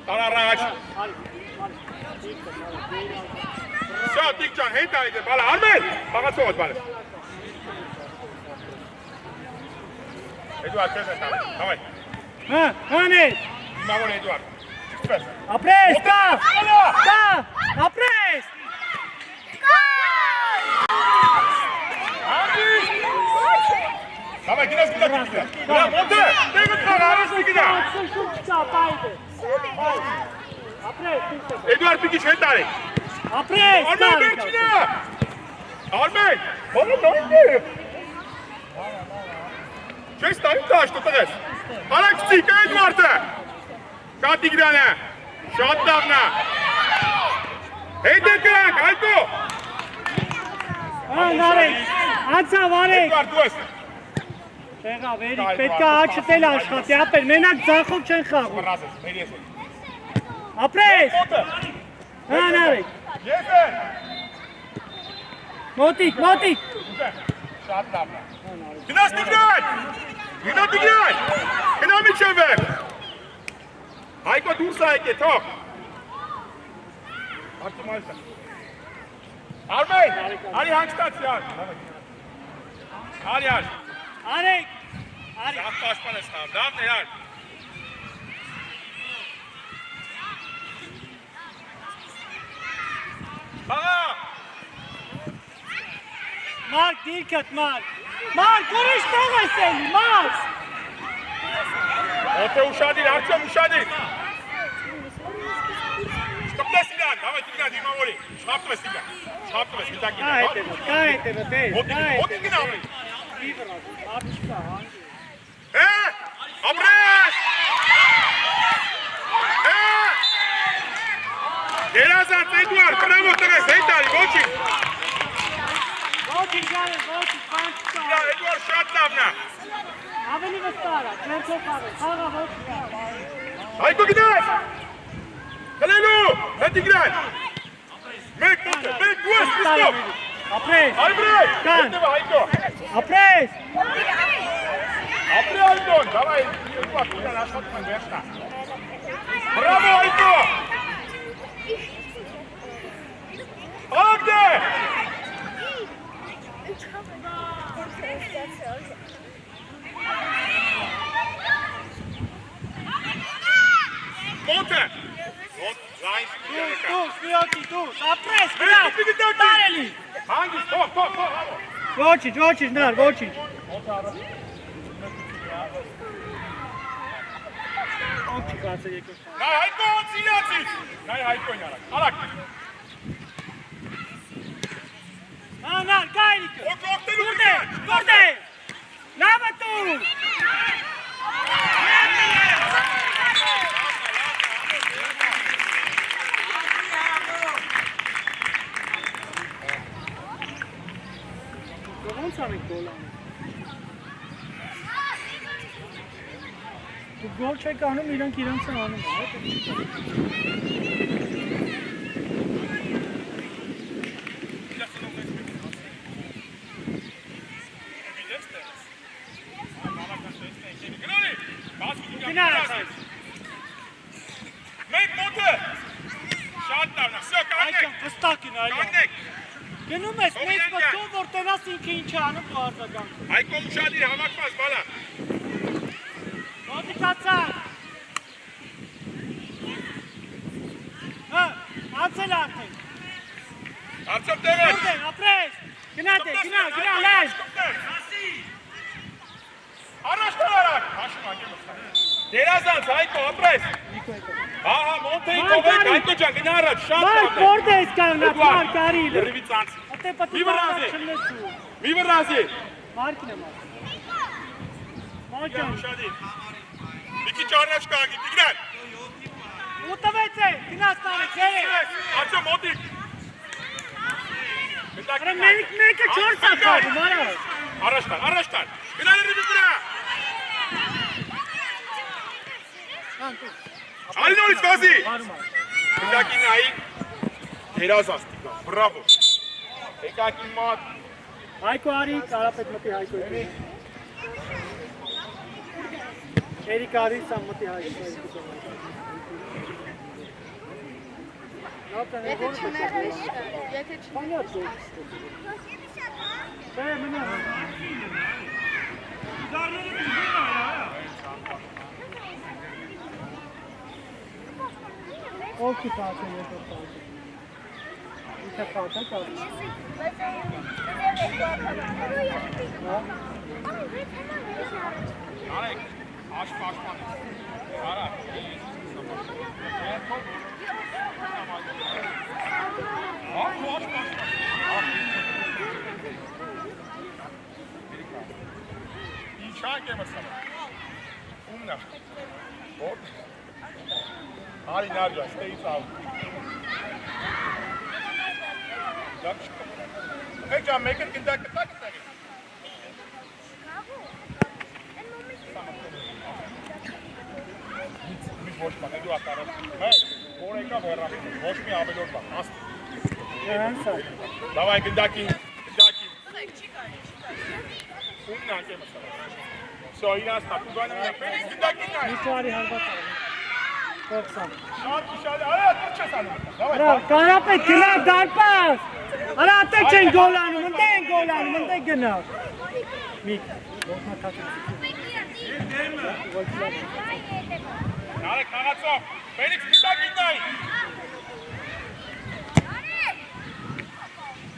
Տար առաջ։ Շա, Տիգ ջան, հետ այդը, բալա, Արմեն, բաղացողդ բալը։ Էդուարդ, քեզ է տալը, հավայ։ Հա, հաներ։ Իմավոր Էդուարդ, չպես։ Ապրես, կա, կա, ապրես։ Давай, գնաս գնա Տիգրան։ Գնա, մոտը, տեղդ կար, արես Տիգրա։ Շուտ չապ այդը։ Ապրես, դուրս։ Էդուարդ պիգիչ հետ արեք։ Ապրես, Արմեն, կա։ վերջինը։ Արմեն, բանը նայնի։ Չես տային տաշ, տտղես։ Արակցի, կա Էդուարդը։ Կա Տիգրանը, շատ լավնա։ Հետ է կրանք, Հայկո։ Ան արեք, անցավ արեք։ Էդուարդ, դու ես։ Չեղա, վերի, պետք է աչդ էլ աշխատի, ապեր, մենակ ձախով չեն խաղում։ Մռազ ես, մեր ես է։ Ապրես, Մոտը, ան արեք, ես է։ մոտիկ, մոտիկ։ Շատ լավնա։ Գնաս Տիգրան, գնա Տիգրան, գնա միջև վեր։ Հայկո դուրս այք է, թող։ Արտում այլսա։ Արմեն, արի հանգստացի ար։ Արի ար։ Արեք, արեք։ Շատ պաշպան ես խաղ, դավն է ար։ Խաղա։ Մարկ, դիրքդ մարկ։ Մարկ, ուրիշ տեղ ես էլի, մարկ։ Օթե ուշադիր, Արտյոմ ուշադիր։ Շտպտես իրան, դավայ Տիգրան դիմավորի, շապտում ես Տիգրան, շապտում ես, միտակ իրան։ Կա հետևը, տես, Մոտիկ գնա ամեն։ Իվրած, ապչկա, հանգի։ Ապրես։ Երազած Էդուարդ, կրավով տղես, հետ արի, ոչինչ։ Ոչինչ արեք, ոչինչ, բան չկա։ Էդուարդ շատ լավնա։ Ավելի վստահ, չեն փոխարել, խաղա ոչինչ։ Հայկո գնաս։ Հլելու, հետ Տիգրան։ Մեկ մոտը, մեկ դու ես պստով։ Ապրես, Արմրեկ, կան։ հետևը Հայկո։ ապրես։ Ապրե Հայկոն, դավայ, Էդուարդ, իրան աշխատում են վերջնա։ Բրավո Հայկո։ Ագդե։ Մոտը։ Մոտ, լայն, Դուս, միոտի, դուս, ապրես, գրավ, տարելի։ հանգիս, թող, հավո։ Ոչինչ, ոչինչ, նար, ոչինչ։ Ոնք չկացել եկոս։ Նայ Հայկո ծիրացից։ Նայ Հայկոն արակ, արակ։ Նար, կայնիկը։ Օգտելու Որտե, Տիգրան։ որտե։ Լավը տու։ Ոնց անենք գոլանը։ Դու գոլ չեք անում, իրանք իրանց են անում, Գնաս այս։ Մեկ մոտը։ Շատ լավնա, սյո, կանեք։ Այդքան վստակին այլա։ Կանեք։ Գնում ես մեծ մտքով, որ տենաս ինքը ինչ է անում քո արձագանքը։ Հայկո ուշադիր, հավաքված, բալա։ Մոտիկացան։ Հա, անցել արդեն։ Արդյոք տեղը։ Որտե՞ղ, ապրես։ Գնա, լայ։ Առաջ տար արակ։ Հաշում անգեմ վստահ։ Դերազանց, Հայկո, ապրես։ Ահա, Մոնտեին թողեք, Հայկո ջան, գնա առաջ, շատ Մայր, լավ է։ որտե ես կանգնած, Մայր, կարի։ Լրիվի ծանց։ Ատե պատի Մի վրազի։ չլեսու։ Մի վրազի։ Մարկն եմ ասում։ Մայր, Ուշադի։ Մի քիչ առաջ կանգնի, Տիգրան։ ուտվեց է, գնաց տարեք, է։ Աչո մոտիկ։ Արա մեկը 4 սա կապում, արա։ Առաջ տար։ Գնա լրիվի վրա։ Արի նորից վազի։ Հնդակի նայի։ Դերազանց, Տիգրան, բրավո։ Եկակի մոտ։ Հայկո արի, կարապետ մտի Հայկո։ Էրիկ արի, սա մտի Հայկո։ Եթե չներնես, եթե չներնես։ Բե, մնա։ Օքի պացեն ես պացեն։ Իհը պացեն կարի։ Արեք, աշպաշպան։ Արա։ Ինչանք եմ ասում։ Ումնա։ Որ։ Արի նարյա, stays out։ Մեկ ջան, մեկը գնդակ կտակ ստեղի։ Մի ոչ բան, դու ատարած։ Մեկ, որ եկավ հեռախի, ոչ մի ավելոր բան, աստ։ Դավայ գնդակի։ Ումնա անկեմ ասում։ Սո իրանց տակու գանը մեկնից գնդակին նայ։ Միշո արի հարված արի։ Կողսան։ Շատ իշալ, արա, դու չես անում։ Արա, կարապետ գնա դարպաս։ Արա, ատե չեն գոլանում, ընտե են գոլանում, ընտե գնա։ Միք, ողնա կաշեցի։ Նարեք խաղացող, Ֆելիքս գնդակին նայ։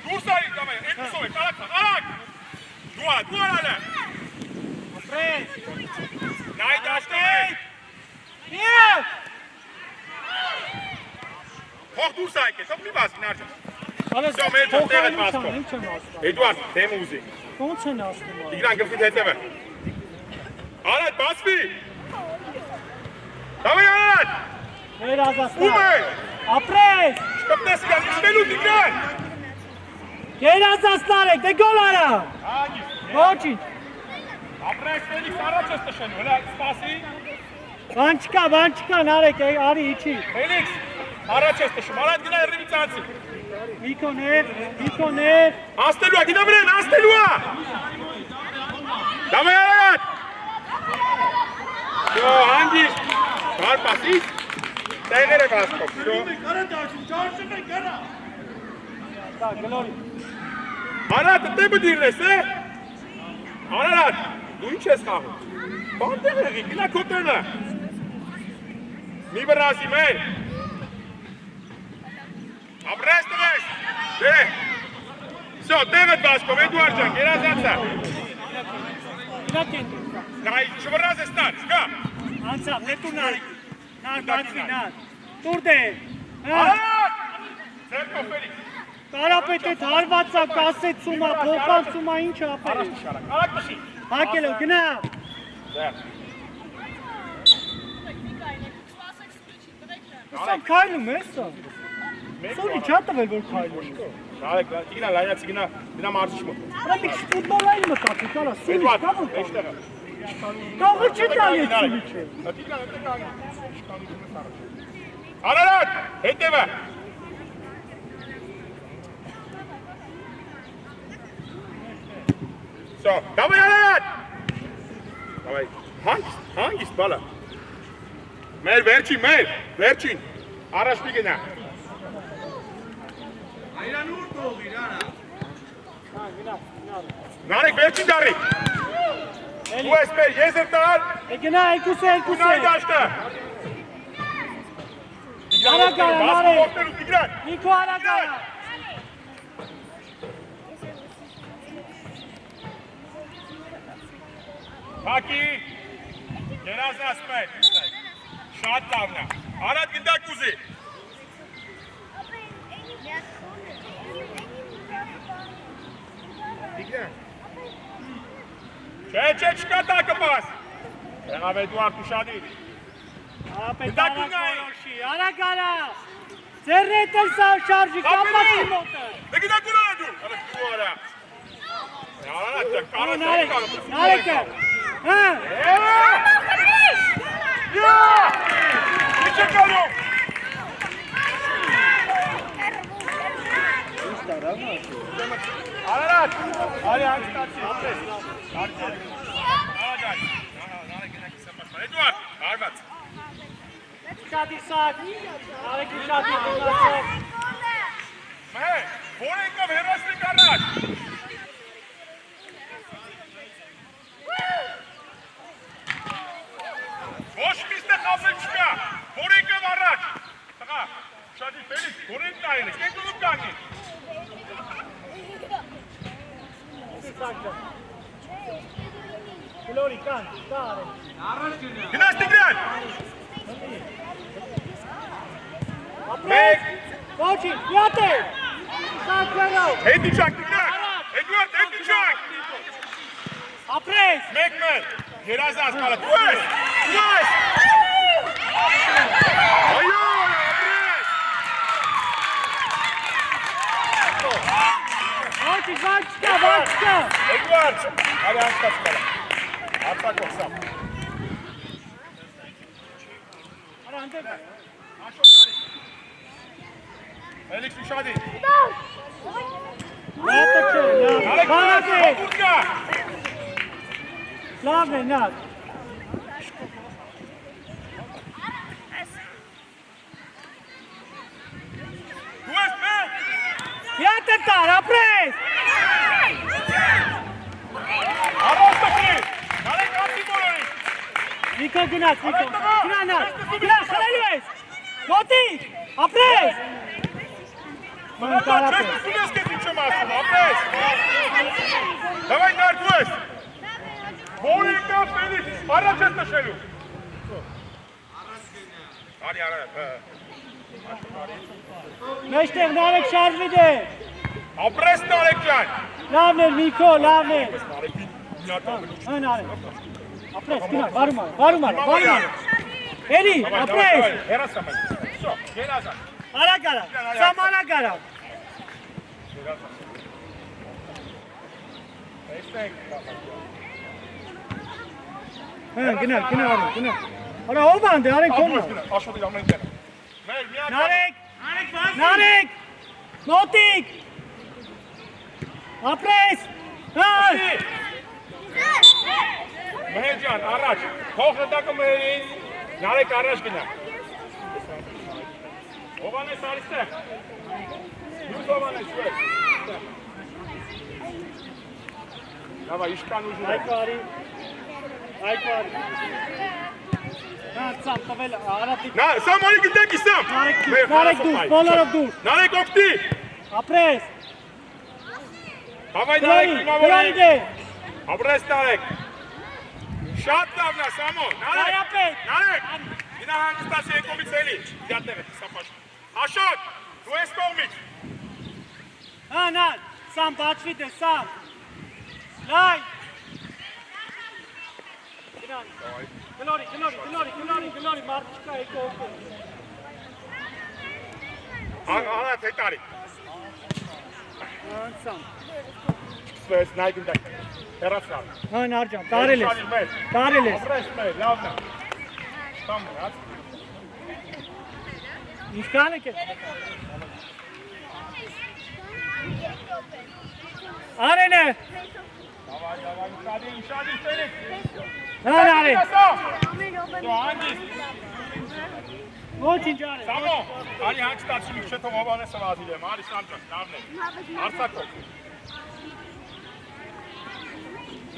Դուրս արի կամայ, երկուսով եք, արակ։ Դու արա։ Ապրես։ Նայ դաշտեք։ Եվ։ Հող դուրս այք է, թող մի բասի նարջա։ Ալես, Սո մեր ջան տեղդ մասկով։ ինչ եմ ասում։ Էդուարդ, դեմ ուզի։ Ոնց են ասում։ Տիգրան գրպիտ հետևը։ Արադ, բասվի։ Դավայ արադ։ Մեր ազաստան։ Ում է։ Ապրես։ Շկպնես իրան, իչնելու Տիգրան։ Գերազաստան եք, դե գոլ արա։ Հագիս։ Ոչինչ։ Ապրես Ֆելիքս առաջ ես տշenu, հլա սպասի։ Բան չկա, նարեք, արի իչի։ Ֆելիքս, առաջ ես տշում, արադ գնա երրիվի ծանցի։ Միկոներ։ Անստելու է, գինա վրեն, անստելու է։ Դամայ արադ։ Շո, հանգիստ, հարպասից, տեղեր է վասկով, շո։ Կարա դաշում, ճարշում է, կարա։ Գլորի։ Արադ, տեպը դիրնես, է։ Արադ, դու ինչ ես խաղում։ Բան տեղ եղի, գնա կոտերնը։ Մի բրասի մեր։ Ապրես տվես, դե։ Սո, տեղդ վասկով, Էդուարդ ջան, գերազանցա։ Նայ, չվրազ ես տար, սկա։ Անցավ, դե տուր նարեք։ Նար, բացվի, նար։ Տուր դե։ Արադ, ձերկով Ֆելիքս։ Կարապետ էդ հարվածա, կասեցում է, փոխանցում է, ինչ ապեր։ Առաջ շարակ, արակ տշի։ Հակելով, գնա։ Ձեր։ Սա քայլում է, սա։ Սորի չա տվել, որ քայլում է։ Շարակ, Տիգրան, լայնացի գնա մարզիչ մոտ։ Հրա մի քիչ ֆուտբոլային մտածի, կարա, սուրի Էդուարդ, չկա որ կա։ մեջտեղը։ Կաղը չի տալի այդ սուրի չէ։ Տիգրան, հետը կանգնի։ Արարատ, հետևը։ Սո, դավայ Արարատ։ Դավայ, հանգիստ բալա։ Մեր վերջին, առաջ մի գնա։ Այրան ուր տող իրանը։ Նարեք վերջին դարի։ Ու ես մեր եզր տար, Գնա, երկուս է։ նայ դաշտը։ Արագ արա, նարեք։ Որդերու Տիգրան։ Նիկո արագ արա։ Հակի, Երազնաս մեր, շատ լավն է, Արադ գնդակ ուզի։ Չէ, չկա տակը պաս։ Եղավ Էդուարդ ուշադիր։ Արապետարակ որոշի, արագ արա։ Ձերնետ էլ սա շարժի, կապացի մոտը։ Դե գնդակ ուր արա դու, արադ դու արա։ Նարեկը, հա։ Ինչ է կալում։ Արարատ, արի հանգստացի, ապրես, արաջակ, նարեկ սապաշմար, Էդուարդ, արված։ Շատի սակ, նարեկ շատի դունացով։ Մհե, որ եկավ հերոսնիկ առաջ։ Ոչ միստը խասել չկա, որ եկավ առաջ։ Տղա, շատի Ֆելիքս, որ ենք նայելես, կենք ուզում կանգի։ Գլորի կան, կա արեն։ Գնաս Տիգրան։ Ապրես, ոչին, յատ է, սակվերով։ Հետ իչակ Տիգրան, Էդուարդ, հետ իչակ։ Ապրես։ Մեկ մեր, երազած կալը, դու ես, այո, ապրես։ Ոչին, վան չկա։ Էդուարդ, արի հանգստաց կալը, արտակող սամ։ Արա հանդեպ։ Աշոտ արի։ Ֆելիքս ուշադի։ Նատը չէ, Նարեկ նատ է, ուր կա։ լավ է, նատ։ Դու ես մեկ։ Յատ է տար, ապրես։ Առոս տկրի, նարեկ ատի բոլորի։ Նիկո գնաց, Նիկո, գնա նատ, գնա, խրելու ես։ Մոտիկ, ապրես։ Ման տար Չես ապրես։ ուզում ես կետ ինչ եմ ասում, ապրես։ Դավայ նարկու ես։ Որ եկա Ֆելիքս, առաջ ես նշելու։ Արի, Մեջտեղ նարեկ շարժվի դե։ ապրես նարեկ ջան։ Լավն էր, Նիկո, լավն էր։ Նարեկի միատամել ուչ։ Հա նարեկ։ Ապրես, գնա, վարում արա։ Էրի, ապրես։ Հերաս ամեն։ Շո, երազան։ Արագ արա, սամ արագ արա։ Հա, գնա, արին, գնա։ Արա, ով անդ է, արեն կոմնա։ Աշոտի ամեն տենը։ Մեր միակ։ Նարեկ, մոտիկ։ Ապրես, հա։ Մեր ջան, առաջ, փոխը տակը մերին, նարեկ առաջ գնա։ Հովանես արիստեղ։ Դուս հովանես շուր։ Դավա, իշկան ուժում։ Այկո արի։ Հա, ծամ, տվել, արատիկ։ Նա, սամ արի գտեք իսամ։ Նարեկ դուր, բոլորով դուր։ Նարեկ օգտի։ Ապրես։ Հավայ նարեկ Գլորի իմավորի։ դե։ Ապրես նարեկ։ Շատ լավն է, Սամո։ Նարեկ։ Նարեկ։ Գնա հանգստացի եկոմից էլի։ Դյատեղ է, սապաշ։ Աշոտ, դու ես կողմից։ Հա, նար, սամ, բացվի դե, սամ։ Լայն։ Գլորի, մարդ չկա եկո օգոն։ Անատ հետարի։ Անցամ։ Սկսվես նայք ընդակ։ Հերացնալ։ Հա, նարջան, տարել ես։ Ապրես մեր, լավն է։ Շտամ մրած։ Ինչքան եք է։ Արեն է։ Դավայ, ուշադի Ֆելիքս։ Հա, նարեն։ Դու հանգիստ։ Ոչինչ արեն։ Սամո, արի հանգստացի մի քիչ Հովանեսը վազիլ եմ, արի Սամջան, լավն է։ Արցակով։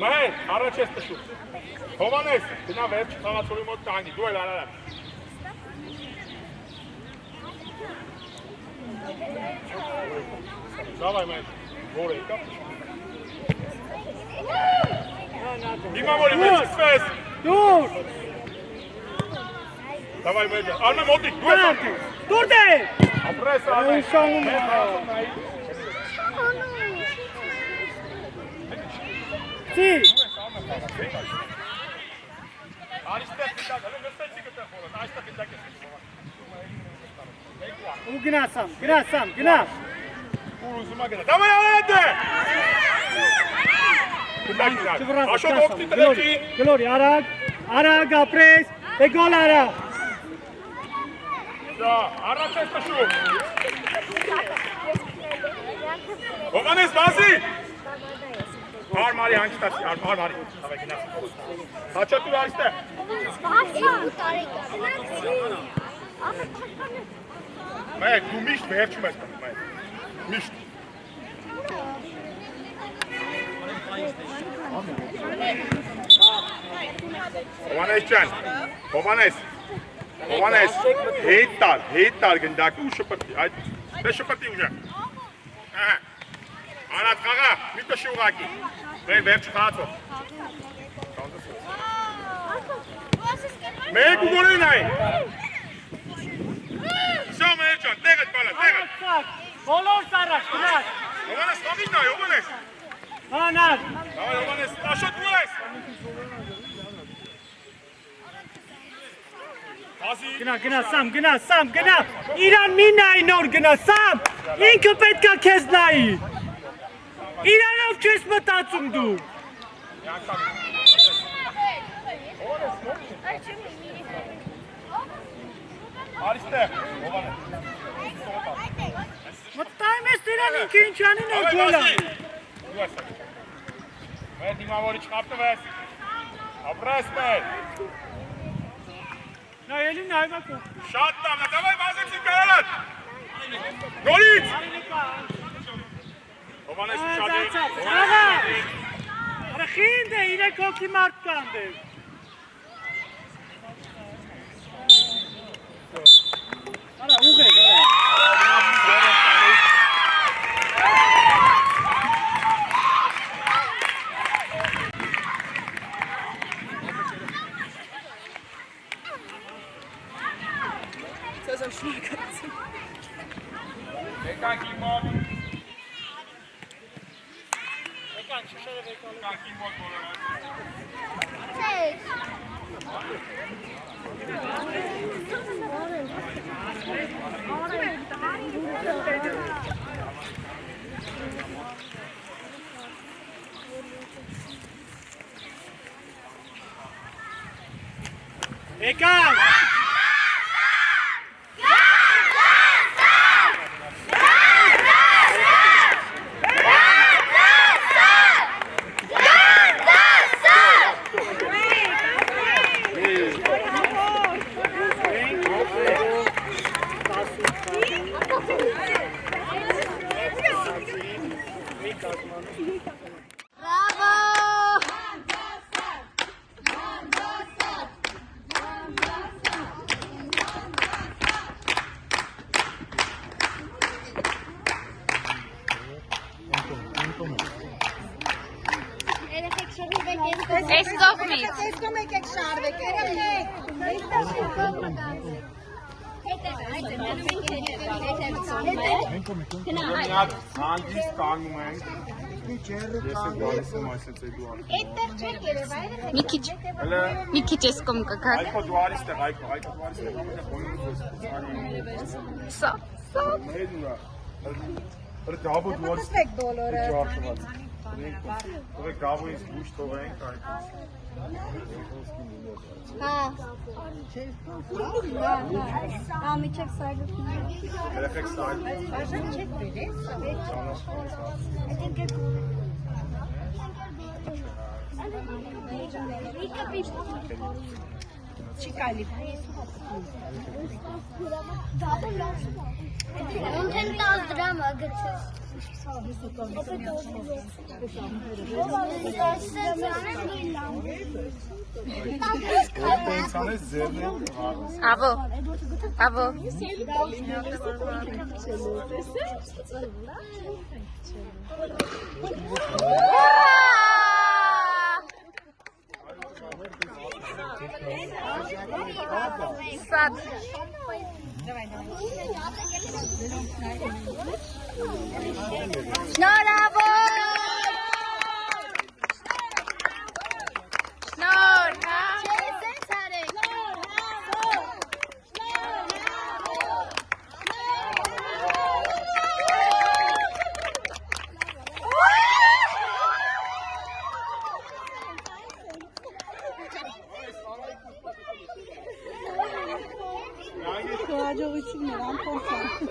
Մահե, առաջ ես տշում։ Հովանես, գնա վերջ խաղացորի մոտ կանգնի, դու էլ արարատ։ Դավայ մեր, որ եկա։ Հիմա որի մեջ չսվես։ Դուր։ Давай, Մեջան, Արմեն մոտիկ, դու ես արտի։ Դուրդ է։ Ապրես, Արմեն։ Շանում է։ Սի։ Արիստեղ պիտակ, հլը նստեցի կտեղ խորոտ, այստեղ պիտակ ես։ Ու գնասամ, գնա։ Ուր ուզում ա գնա, դավայ ավետ է։ Պիտակ գնար, աշոտ ողտի տրեջի։ Գլորի, արագ, ապրես, գոլ արա։ Դա, առաջ ես տշում։ Հովանես, բազի։ Արմարի հանգստացի, արմարի։ Հավե գնացի։ Հաչատուր արիստեղ։ Մեկ, դու միշտ վերջում ես տնում, մեկ, միշտ։ Հովանես, հետ տար գնդակը ու շպրտի, դե շպրտի ուժը։ Անատ խաղա, մի տշի ուղակի, վերջ խաղացով։ Մեկ ու գորին այն։ Սա Մեջան, տեղդ բալա, տեղդ։ Բոլոր սարաշ, գնաց։ Հովանես, խաղին նայ, Հովանես։ Հանար։ Դավայ, Հովանես, աշոտ ու ես։ Գնա, Սամ, իրան մի նայի նոր գնա, Սամ, ինքը պետքա կեզ նայի, իրանով չես մտացում դու, Արիստեղ, Հովանես, մտայմ ես իրան ինքը ինչ անին է գոլա, մեր դիմավորի չխապտվես, ապրես մեր, նայելի նայվակու, շատ տավնա, դավայ վազեցի կարալատ, նորից, Հովանես շադի, Արա խինդ է, իրեք հոգի մարդ կանդ է, արա ուղ է, եկանք իմ մոտ, եկանք իմ մոտ բոլորը, եկանք, Այս կողմից։ Այս կողմ եկեք շարվեք, երեք։ հանդիս կանում ենք, ես է գալիս եմ այսենց էդու արդ։ Այդտեղ չեք երև, այդտեղ։ Մի քիչ ես կոմ կգար։ Այքո դու արիստեղ, այքո դու արիստեղ, Սա։ Մեհեդ ուրա, դավո դու արիստեղ ճարդված, դուք դավո ինձ գուշ թողենք այքո։ Հա։ Հա, միջեք սայլուք։ Երեխեք սայլ։ Այժմ չեք բերես, Չի կայլի։ Ունեն 10 դրամ ագցես։ Avo։ Սադ։ Շնորհավոր։ Հաջողություն նրան փոխան։